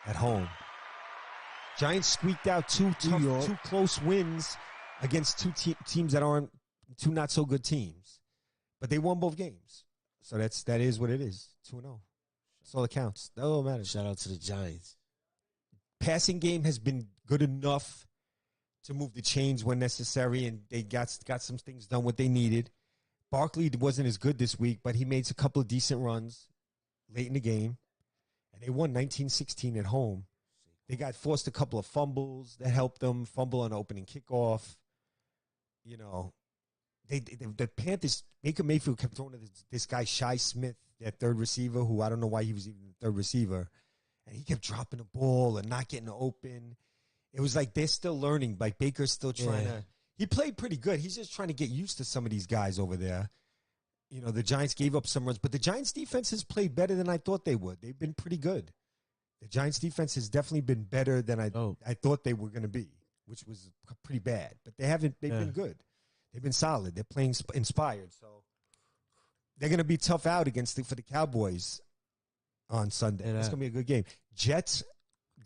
at home. Giants squeaked out 2 close wins against 2 teams that aren't 2 not so good teams, but they won both games. So that is what it is. 2-0. That's all that counts. That all matters. Shout out to the Giants. Passing game has been good enough to move the chains when necessary, and they got some things done what they needed. Barkley wasn't as good this week, but he made a couple of decent runs late in the game, and they won 19-16 at home. They forced a couple of fumbles that helped them fumble on the opening kickoff. You know, the Panthers, Baker Mayfield kept throwing to this guy, Shi Smith, their 3rd receiver, who I don't know why he was even the 3rd receiver. And he kept dropping the ball and not getting open. It was like they're still learning. Like Baker's still trying to. He played pretty good. He's just trying to get used to some of these guys over there. You know, the Giants gave up some runs, but the Giants defense has played better than I thought they would. They've been pretty good. The Giants defense has definitely been better than I thought they were going to be, which was pretty bad. But they've been good. They've been solid. They're playing inspired. So they're going to be tough out for the Cowboys on Sunday. It's going to be a good game. Jets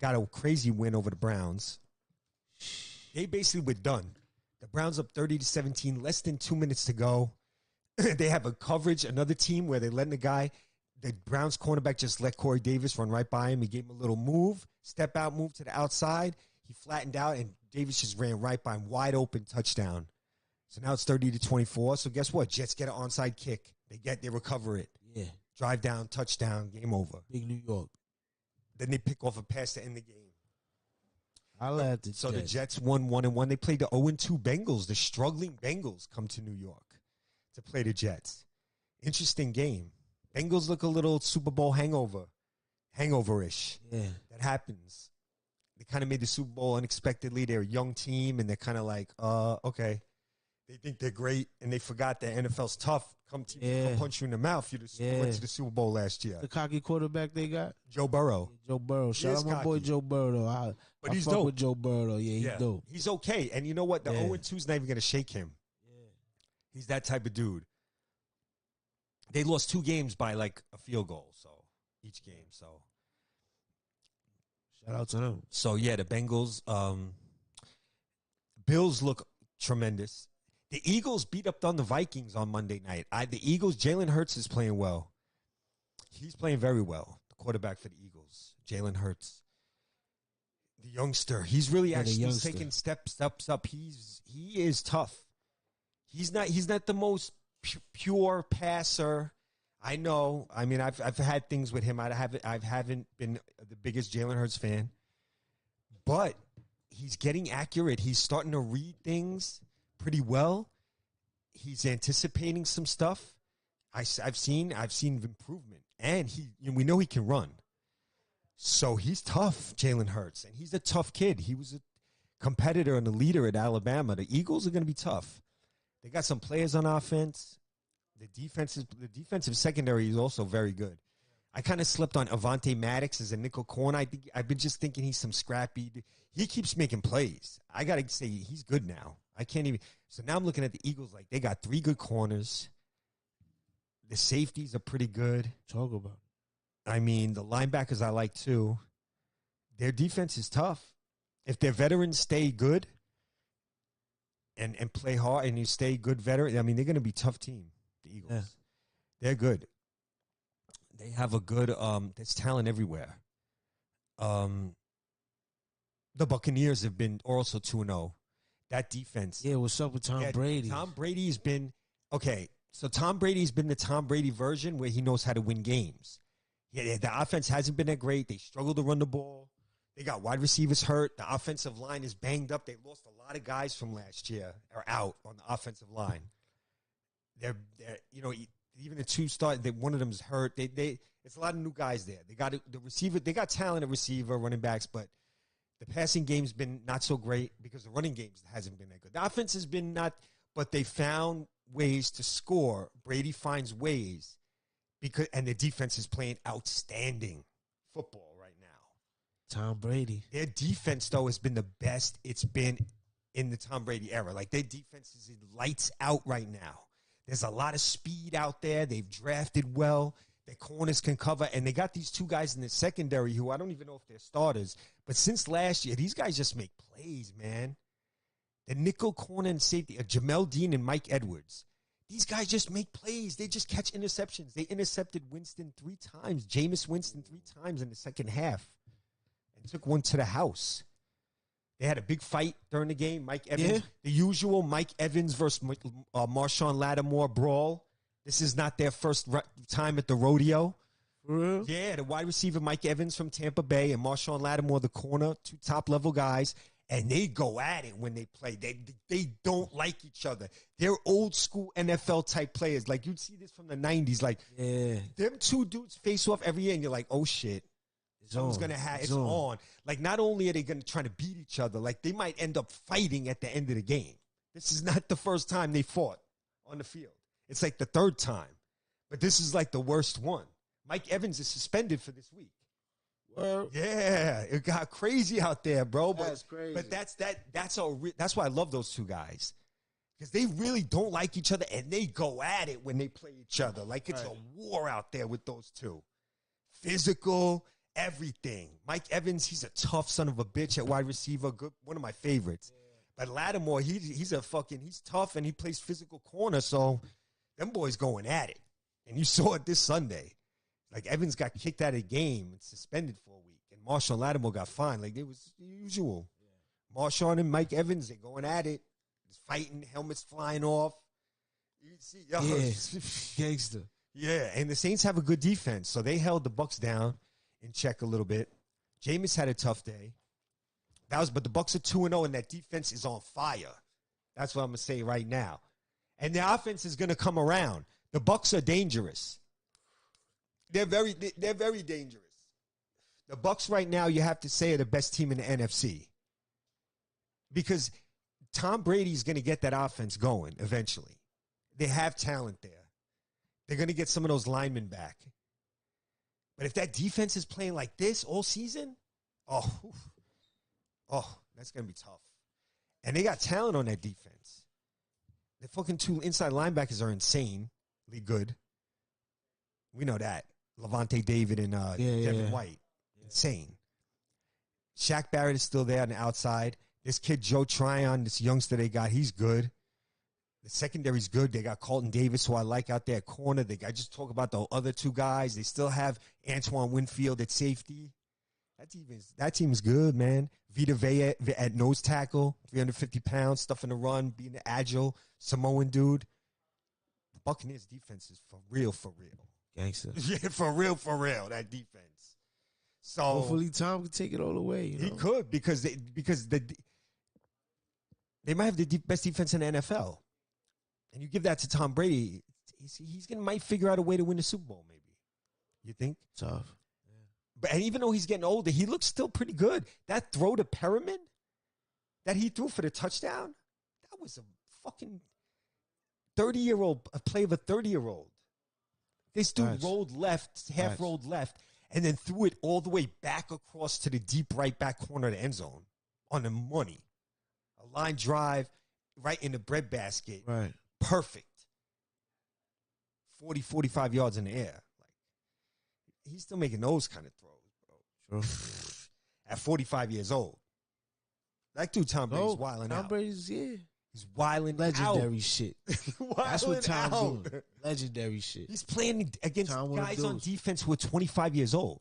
got a crazy win over the Browns. They basically were done. The Browns up 30-17, less than 2 minutes to go. They have a coverage, another team where they're letting the Browns cornerback just let Corey Davis run right by him. He gave him a little move, step out, move to the outside. He flattened out, and Davis just ran right by him, wide open touchdown. So now it's 30-24. So guess what? Jets get an onside kick. They recover it. Yeah. Drive down, touchdown, game over. Big New York. Then they pick off a pass to end the game. I laughed at So the Jets won 1-1. They played the 0-2 Bengals. The struggling Bengals come to New York to play the Jets. Interesting game. Bengals look a little Super Bowl hangover-ish. Yeah. That happens. They kind of made the Super Bowl unexpectedly. They're a young team, and they're kind of like, okay. They think they're great, and they forgot that NFL's tough. Come punch you in the mouth. You went to the Super Bowl last year. The cocky quarterback they got? Joe Burrow. Joe Burrow. Shout out my boy Joe Burrow, though. But I he's fuck dope. with Joe Burrow, though. Yeah, he's dope. He's okay. And you know what? The 0-2's not even going to shake him. Yeah. He's that type of dude. They lost 2 games by like a field goal, so each game. So shout out to them. So yeah, the Bengals, Bills look tremendous. The Eagles beat up on the Vikings on Monday night. The Eagles, Jalen Hurts is playing well. He's playing very well. The quarterback for the Eagles, Jalen Hurts, the youngster. He's really actually taking steps up. He is tough. He's not the most pure passer. I know. I mean, I've had things with him. I haven't been the biggest Jalen Hurts fan, but he's getting accurate. He's starting to read things pretty well. He's anticipating some stuff. I've seen improvement, and we know he can run. So he's tough, Jalen Hurts, and he's a tough kid. He was a competitor and a leader at Alabama. The Eagles are going to be tough. They got some players on offense. The defensive secondary is also very good. I kind of slipped on Avonte Maddox as a nickel corner. I've been just thinking he's some scrappy. He keeps making plays. I got to say he's good now. I can't even. So now I'm looking at the Eagles like they got 3 good corners. The safeties are pretty good. Talk about it. I mean, the linebackers I like too. Their defense is tough. If their veterans stay good and play hard and you stay good veteran, I mean, they're going to be a tough team, the Eagles. Yeah. They're good. They have a good, there's talent everywhere. The Buccaneers have been also 2-0. That defense. Yeah, what's up with Tom Brady? Tom Brady's been, okay, so Tom Brady's been the Tom Brady version where he knows how to win games. Yeah, the offense hasn't been that great. They struggle to run the ball. They got wide receivers hurt. The offensive line is banged up. They lost a lot of guys from last year are out on the offensive line. They're even the 2 start. One of them is hurt. It's a lot of new guys there. They got the receiver. They got talent at receiver, running backs, but the passing game's been not so great because the running game hasn't been that good. The offense has been not, but they found ways to score. Brady finds ways. And the defense is playing outstanding football right now. Tom Brady. Their defense, though, has been the best it's been in the Tom Brady era. Like, their defense is lights out right now. There's a lot of speed out there. They've drafted well. Their corners can cover. And they got these 2 guys in the secondary who I don't even know if they're starters. But since last year, these guys just make plays, man. The nickel corner and safety, Jamel Dean and Mike Edwards. These guys just make plays. They just catch interceptions. They intercepted Winston 3 times, Jameis Winston 3 times in the second half, and took one to the house. They had a big fight during the game. Mike Evans, the usual Mike Evans versus Marshawn Lattimore brawl. This is not their first time at the rodeo. For real? Yeah, the wide receiver Mike Evans from Tampa Bay and Marshawn Lattimore, the corner, 2 top-level guys. And they go at it when they play. They don't like each other. They're old school NFL type players. Like you'd see this from the 90s. Like them 2 dudes face off every year, and you're like, oh shit, someone's gonna have it's on. Like not only are they gonna try to beat each other, like they might end up fighting at the end of the game. This is not the first time they fought on the field. It's like the 3rd time, but this is like the worst one. Mike Evans is suspended for this week. Well, yeah, it got crazy out there, bro. That's crazy. But that's why I love those 2 guys, because they really don't like each other and they go at it when they play each other. Like it's a war out there with those 2. Physical, everything. Mike Evans, he's a tough son of a bitch at wide receiver. Good, one of my favorites. Yeah. But Lattimore, he's tough and he plays physical corner. So them boys going at it, and you saw it this Sunday. Like, Evans got kicked out of the game and suspended for a week. And Marshawn Lattimore got fined. Like, it was usual. Yeah. Marshawn and Mike Evans, they're going at it. Just fighting, helmets flying off. You see, gangster. Yeah, and the Saints have a good defense. So they held the Bucs down in check a little bit. Jameis had a tough day. But the Bucs are 2-0, and that defense is on fire. That's what I'm going to say right now. And the offense is going to come around. The Bucs are dangerous. They're very dangerous. The Bucs right now, you have to say, are the best team in the NFC. Because Tom Brady's going to get that offense going eventually. They have talent there. They're going to get some of those linemen back. But if that defense is playing like this all season, that's going to be tough. And they got talent on that defense. The fucking 2 inside linebackers are insanely good. We know that. Levante David and Devin White. Insane. Shaq Barrett is still there on the outside. This kid, Joe Tryon, this youngster they got, he's good. The secondary's good. They got Carlton Davis, who I like out there at corner. I just talk about the other 2 guys. They still have Antoine Winfield at safety. That team is good, man. Vita Vea at nose tackle, 350 pounds, stuff in the run, being agile, Samoan dude. The Buccaneers defense is for real. Gangster. Yeah, for real, that defense. So hopefully Tom can take it all away. He could because They might have the best defense in the NFL. And you give that to Tom Brady, he's going to might figure out a way to win the Super Bowl, maybe. You think? Tough. And even though he's getting older, he looks still pretty good. That throw to Perriman that he threw for the touchdown, that was a fucking 30-year-old, a play of a 30-year-old. This dude rolled left, rolled left, and then threw it all the way back across to the deep right back corner of the end zone on the money. A line drive right in the breadbasket. Right. Perfect. 40, 45 yards in the air. He's still making those kind of throws, bro. True. At 45 years old. That dude, Tom Brady's wilding out. Tom Brady's, He's wilding legendary out. shit. Wilding That's what Tom's out. doing. Legendary shit. He's playing against Tom guys on defense who are 25 years old.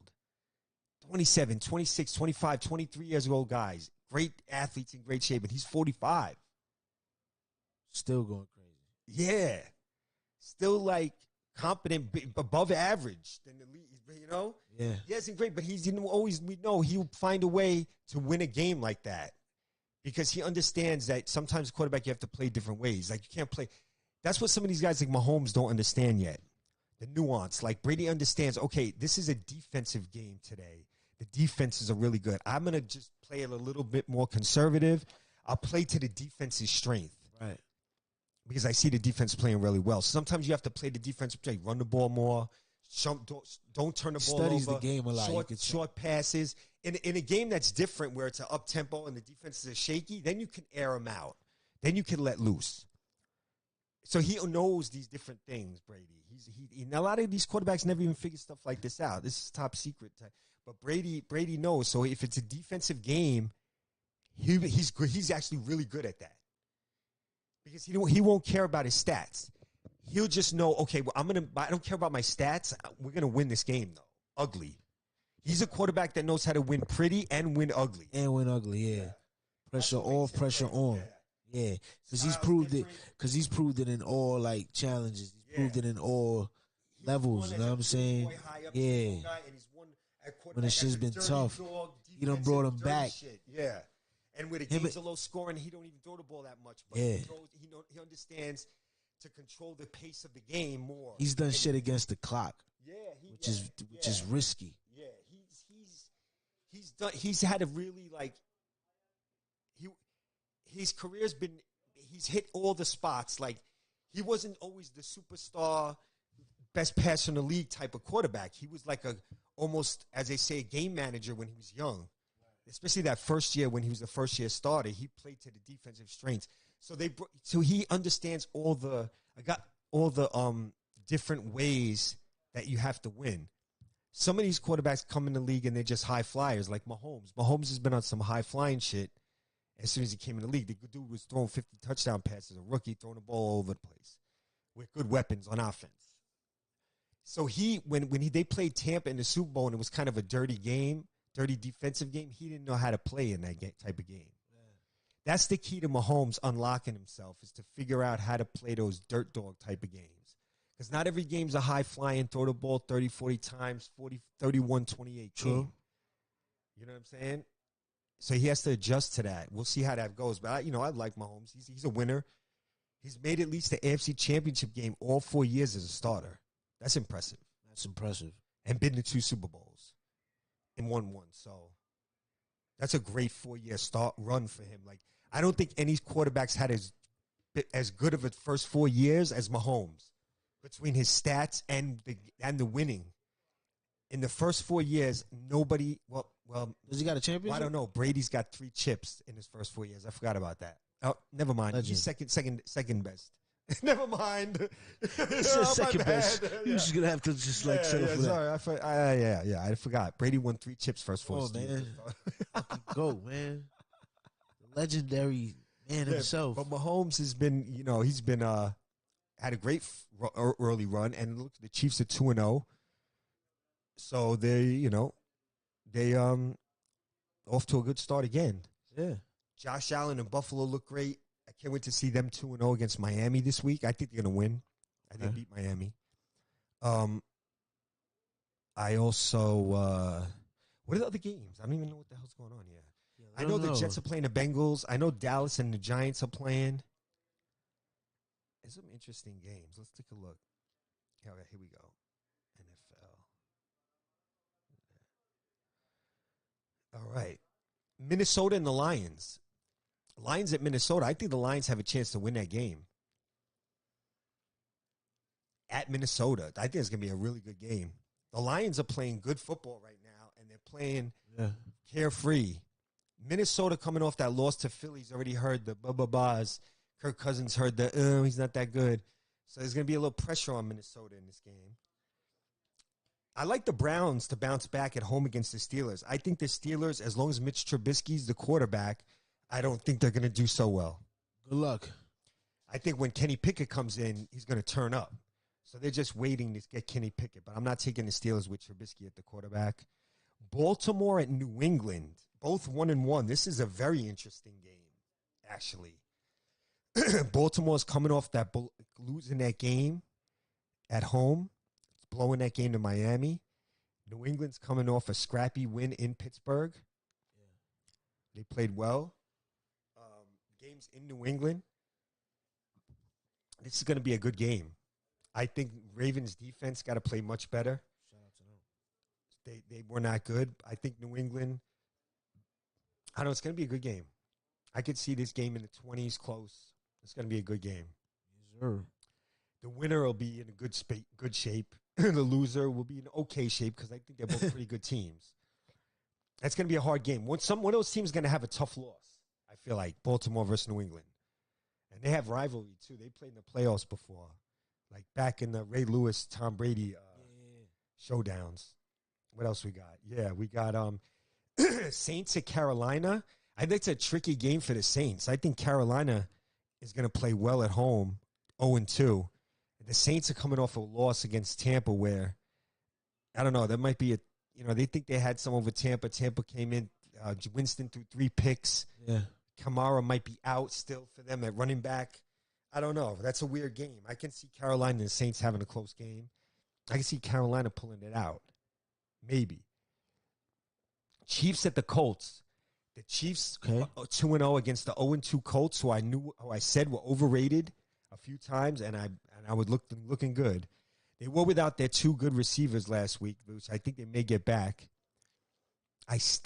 27, 26, 25, 23 years old guys. Great athletes in great shape, and he's 45. Still going crazy. Yeah. Still like competent, above average than the league, you know? Yeah. He hasn't great, but he's always, we know he'll find a way to win a game like that because he understands that sometimes quarterback, you have to play different ways. Like, you can't play. That's what some of these guys like Mahomes don't understand yet. The nuance. Like, Brady understands, okay, this is a defensive game today. The defenses are really good. I'm going to just play it a little bit more conservative. I'll play to the defense's strength. Right. Because I see the defense playing really well. Sometimes you have to play the defense, run the ball more, don't turn the ball Studies over. the game a lot. Short passes. In a game that's different where it's an up-tempo and the defenses are shaky, then you can air them out. Then you can let loose. So he knows these different things, Brady. And a lot of these quarterbacks never even figure stuff like this out. This is top secret. But Brady knows. So if it's a defensive game, he's good. He's actually really good at that. Because he won't care about his stats. He'll just know, okay, well, I don't care about my stats. We're going to win this game, though. Ugly. He's a quarterback that knows how to win pretty and win ugly. Yeah. Pressure off, pressure on. Yeah. Because he's proved it. Because he's proved it in all, like, challenges. He's proved it in all levels. You know what I'm saying? Yeah. When the shit's been tough, he done brought him back. Yeah. And where the game's a low scoring, he don't even throw the ball that much. But he understands to control the pace of the game more. He's done shit against the clock. Yeah, which is risky. Yeah, he's had a really his career's been, he's hit all the spots. Like, he wasn't always the superstar, best passer in the league type of quarterback. He was like almost, as they say, a game manager when he was young. Especially that first year when he was the first-year starter, he played to the defensive strengths. So he understands all the different ways that you have to win. Some of these quarterbacks come in the league and they're just high flyers, like Mahomes. Mahomes has been on some high-flying shit as soon as he came in the league. The dude was throwing 50 touchdown passes, a rookie throwing the ball all over the place with good weapons on offense. So when they played Tampa in the Super Bowl and it was kind of a dirty defensive game, he didn't know how to play in that type of game. Yeah. That's the key to Mahomes unlocking himself, is to figure out how to play those dirt dog type of games. Because not every game's a high-flying, throw the ball 30, 40 times, 31, 28 True. Game. You know what I'm saying? So he has to adjust to that. We'll see how that goes. But, I like Mahomes. He's a winner. He's made at least the AFC Championship game all 4 years as a starter. That's impressive. And been to 2 Super Bowls. And won 1. So that's a great 4-year run for him. Like, I don't think any quarterbacks had as good of a first 4 years as Mahomes, between his stats and the winning. In the first 4 years, nobody. Well, does he got a championship? Well, I don't know. Brady's got 3 chips in his first 4 years. I forgot about that. Oh, never mind. Legend. He's second best. Never mind. Second best. You're just gonna have to just settle for that. Sorry, I forgot. Brady won 3 chips first 4 years. Man. Go, man. The legendary man himself. But Mahomes has been, he's been had a great early run, and look, the Chiefs are 2-0. So they off to a good start again. Yeah. Josh Allen and Buffalo look great. I can't wait to see them 2-0 against Miami this week. I think they're going to win. I think they beat Miami. I also, what are the other games? I don't even know what the hell's going on here. I know the Jets are playing the Bengals. I know Dallas and the Giants are playing. There's some interesting games. Let's take a look. Okay, here we go. NFL. All right. Minnesota and the Lions. Lions at Minnesota. I think the Lions have a chance to win that game. At Minnesota. I think it's going to be a really good game. The Lions are playing good football right now, and they're playing carefree. Minnesota coming off that loss to Philly's already heard the blah-blah-bahs. Kirk Cousins heard the, he's not that good. So there's going to be a little pressure on Minnesota in this game. I like the Browns to bounce back at home against the Steelers. I think the Steelers, as long as Mitch Trubisky's the quarterback, I don't think they're going to do so well. Good luck. I think when Kenny Pickett comes in, he's going to turn up. So they're just waiting to get Kenny Pickett. But I'm not taking the Steelers with Trubisky at the quarterback. Baltimore at New England, both 1-1. This is a very interesting game, actually. Baltimore's coming off that losing that game at home, blowing that game to Miami. New England's coming off a scrappy win in Pittsburgh. Yeah. They played well. Games in New England. This is going to be a good game. I think Ravens defense got to play much better. Shout out to them. They were not good. I think New England, I don't know, it's going to be a good game. I could see this game in the 20s close. It's going to be a good game. Yes, sir. The winner will be in a good shape. The loser will be in okay shape because I think they're both pretty good teams. That's going to be a hard game. One of those teams is going to have a tough loss, I feel like, Baltimore versus New England. And they have rivalry, too. They played in the playoffs before, like back in the Ray Lewis, Tom Brady showdowns. What else we got? Yeah, we got Saints at Carolina. I think it's a tricky game for the Saints. I think Carolina is going to play well at home, 0-2. The Saints are coming off a loss against Tampa where, I don't know, there might be they think they had some over Tampa. Tampa came in, Winston threw 3 picks. Yeah. Kamara might be out still for them at running back. I don't know. That's a weird game. I can see Carolina and the Saints having a close game. I can see Carolina pulling it out. Maybe. Chiefs at the Colts. The Chiefs 2-0 against the 0-2 Colts, who I said were overrated a few times, and I was looking good. They were without their 2 good receivers last week, which I think they may get back. It's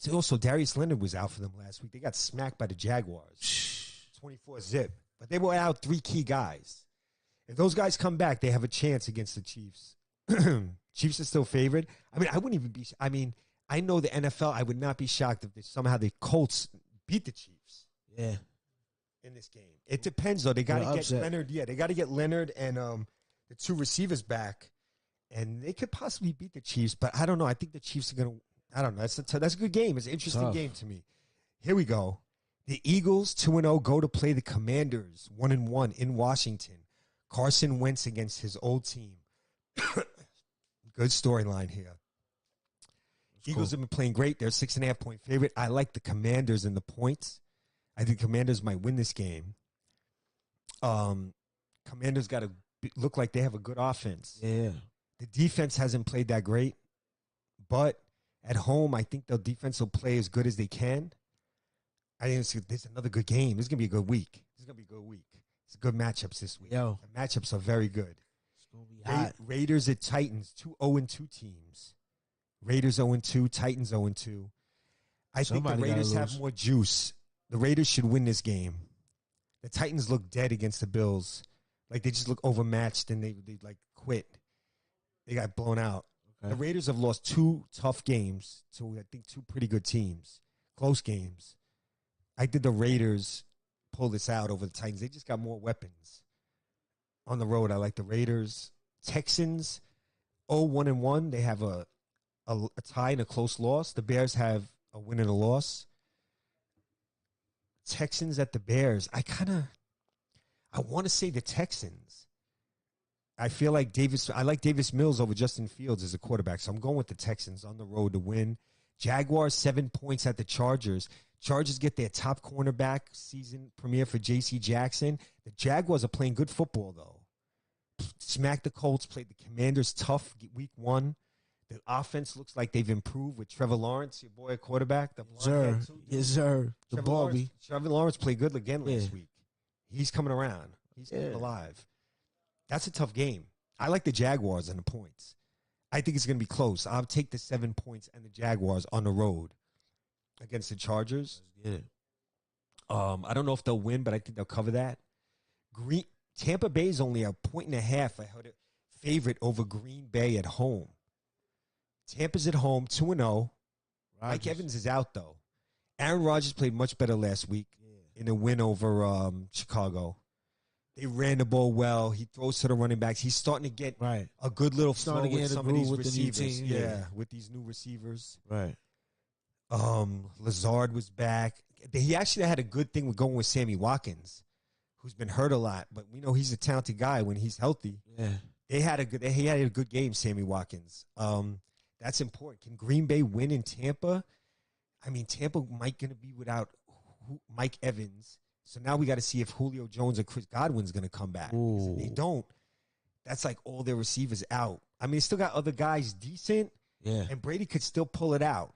also Darius Leonard was out for them last week. They got smacked by the Jaguars, 24-zip. But they were out 3 key guys. If those guys come back, they have a chance against the Chiefs. Chiefs are still favored. I wouldn't even be. I know the NFL. I would not be shocked if somehow the Colts beat the Chiefs. Yeah. In this game, it depends though. They got to get Leonard. Yeah, they got to get Leonard and the 2 receivers back, and they could possibly beat the Chiefs. But I don't know. I think the Chiefs are gonna. I don't know. That's a good game. It's an interesting game to me. Here we go. The Eagles 2-0 go to play the Commanders 1-1 in Washington. Carson Wentz against his old team. Good storyline here. Eagles have been playing great. They're a 6.5-point favorite. I like the Commanders in the points. I think Commanders might win this game. Commanders got to look like they have a good offense. Yeah. The defense hasn't played that great, but at home, I think the defense will play as good as they can. I think this is another good game. This is going to be a good week. It's good matchups this week. Yo. The matchups are very good. It's going to be hot. Raiders at Titans, 2 0-2 teams. Raiders 0-2, Titans 0-2. I think the Raiders have more juice. The Raiders should win this game. The Titans look dead against the Bills. Like, they just look overmatched, and they quit. They got blown out. Okay. The Raiders have lost 2 tough games to, I think, 2 pretty good teams. Close games. I think the Raiders pull this out over the Titans. They just got more weapons. On the road, I like the Raiders. Texans, 0-1-1. They have a tie and a close loss. The Bears have a win and a loss. Texans at the Bears. I want to say the Texans. I feel like I like Davis Mills over Justin Fields as a quarterback, so I'm going with the Texans on the road to win. Jaguars 7 points at the Chargers. Chargers get their top cornerback, season premiere for J.C. Jackson. The Jaguars are playing good football, though. Smacked the Colts, played the Commanders tough week 1. The offense looks like they've improved with Trevor Lawrence, your boy quarterback. The Sir, yes, sir. The Barbie. Trevor Lawrence played good again last week. He's coming around. He's coming alive. That's a tough game. I like the Jaguars and the points. I think it's going to be close. I'll take the 7 points and the Jaguars on the road against the Chargers. Yeah. I don't know if they'll win, but I think they'll cover that. Tampa Bay is only a 1.5. I heard it favorite over Green Bay at home. Tampa's at home, 2-0. Mike Evans is out, though. Aaron Rodgers played much better last week in a win over Chicago. They ran the ball well. He throws to the running backs. He's starting to get a good little flow with some of these receivers. With these new receivers. Right. Lazard was back. He actually had a good thing with going with Sammy Watkins, who's been hurt a lot, but we know he's a talented guy when he's healthy. Yeah. He had a good game, Sammy Watkins. That's important. Can Green Bay win in Tampa? I mean, Tampa might going to be without Mike Evans. So now we got to see if Julio Jones or Chris Godwin's going to come back. If they don't, that's like all their receivers out. I mean, they still got other guys decent, and Brady could still pull it out.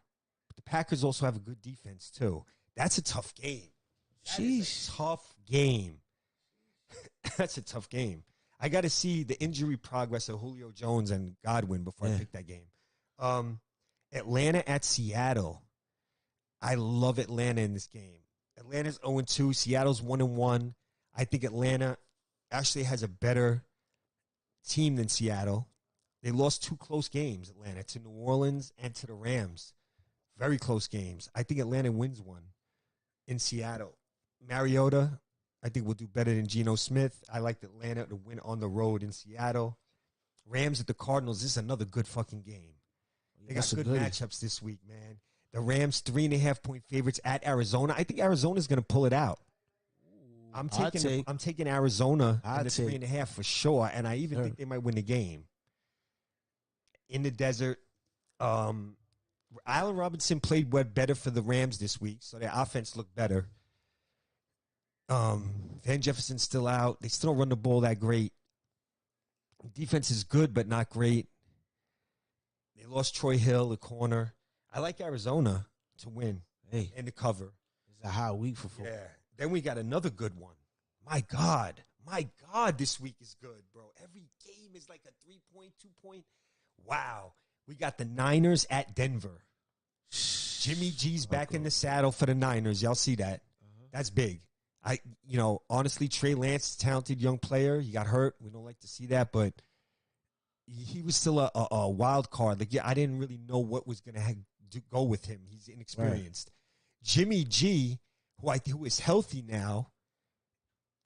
But the Packers also have a good defense, too. That's a tough game. That's a tough game. That's a tough game. I got to see the injury progress of Julio Jones and Godwin before I pick that game. Atlanta at Seattle. I love Atlanta in this game. Atlanta's 0-2. Seattle's 1-1. I think Atlanta actually has a better team than Seattle. They lost 2 close games, Atlanta, to New Orleans and to the Rams. Very close games. I think Atlanta wins one in Seattle. Mariota, I think, will do better than Geno Smith. I like Atlanta to win on the road in Seattle. Rams at the Cardinals. This is another good fucking game. They got good matchups this week, man. The Rams 3.5-point favorites at Arizona. I think Arizona's going to pull it out. I'm taking Arizona at the 3.5 for sure, and I even think they might win the game. In the desert, Allen Robinson played better for the Rams this week, so their offense looked better. Van Jefferson's still out. They still don't run the ball that great. Defense is good, but not great. They lost Troy Hill, the corner. I like Arizona to win and to cover. It's a hot week for football. Yeah. Then we got another good one. My God, this week is good, bro. Every game is like a 3-point, 2-point. Wow. We got the Niners at Denver. Jimmy G's back in the saddle for the Niners. Y'all see that? That's big. Honestly, Trey Lance, talented young player. He got hurt. We don't like to see that, but he was still a wild card. I didn't really know what was going to go with him. He's inexperienced. Right. Jimmy G, who is healthy now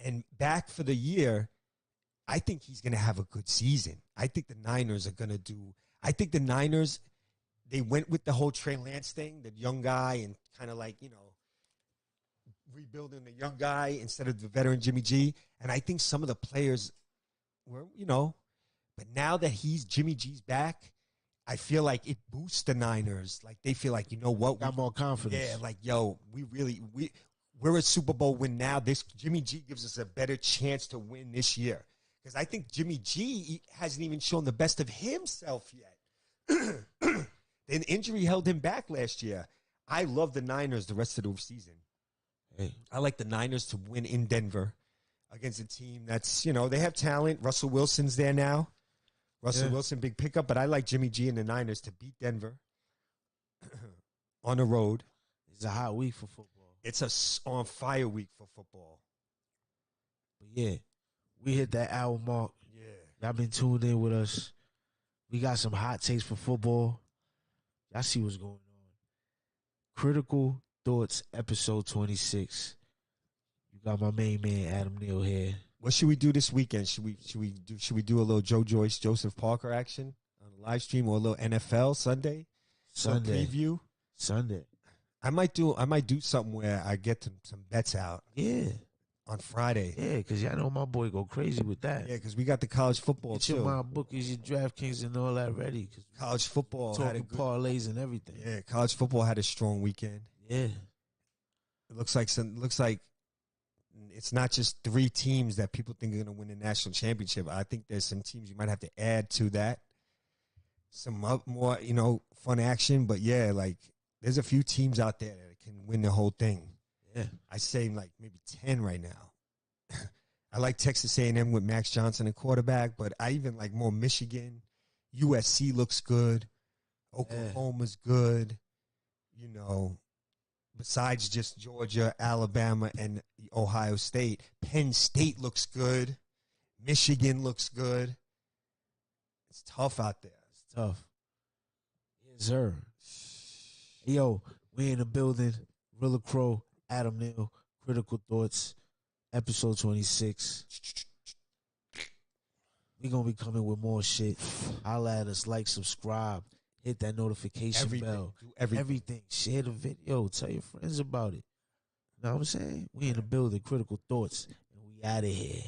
and back for the year, I think he's going to have a good season. I think the Niners are going to do – I think the Niners, they went with the whole Trey Lance thing, the young guy, and kind of rebuilding the young guy instead of the veteran Jimmy G. And I think some of the players were, but now that Jimmy G's back, I feel like it boosts the Niners. Like, they feel like, you know what? Got more confidence. Yeah, like, yo, we're a Super Bowl win now. This Jimmy G gives us a better chance to win this year. Because I think Jimmy G hasn't even shown the best of himself yet. The injury held him back last year. I love the Niners the rest of the season. Hey. I like the Niners to win in Denver against a team that's, they have talent. Russell Wilson's there now. Russell Wilson, big pickup, but I like Jimmy G and the Niners to beat Denver on the road. It's a hot week for football. It's a on fire week for football. But yeah, we hit that hour mark. Yeah. Y'all been tuned in with us. We got some hot takes for football. Y'all see what's going on. Critical Thoughts, episode 26. You got my main man, Adam Neal, here. What should we do this weekend? Should we do a little Joseph Parker action on the live stream, or a little NFL Sunday preview? Sunday. I might do something where I get some bets out. Yeah. On Friday. Yeah, because y'all know my boy go crazy with that. Yeah, because we got the college football Get too. your my bookies, your DraftKings, and all that ready. Cause college football had a good parlays and everything. Yeah, college football had a strong weekend. Yeah. It looks like it's not just 3 teams that people think are going to win the national championship. I think there's some teams you might have to add to that. some more, fun action. But yeah, like there's a few teams out there that can win the whole thing. Yeah. I say like maybe 10 right now. I like Texas A&M with Max Johnson at quarterback, but I even like more Michigan. USC looks good. Oklahoma's good. Besides just Georgia, Alabama, and Ohio State, Penn State looks good. Michigan looks good. It's tough out there. It's tough. Yes, sir. Yo, we in the building. Rilla Crow, Adam Neal, Critical Thoughts, episode 26. We gonna be coming with more shit. Holla at us, like, subscribe, hit that notification bell. Do everything. Share the video. Tell your friends about it. Know what I'm saying? We in the building. Critical Thoughts, and we out of here.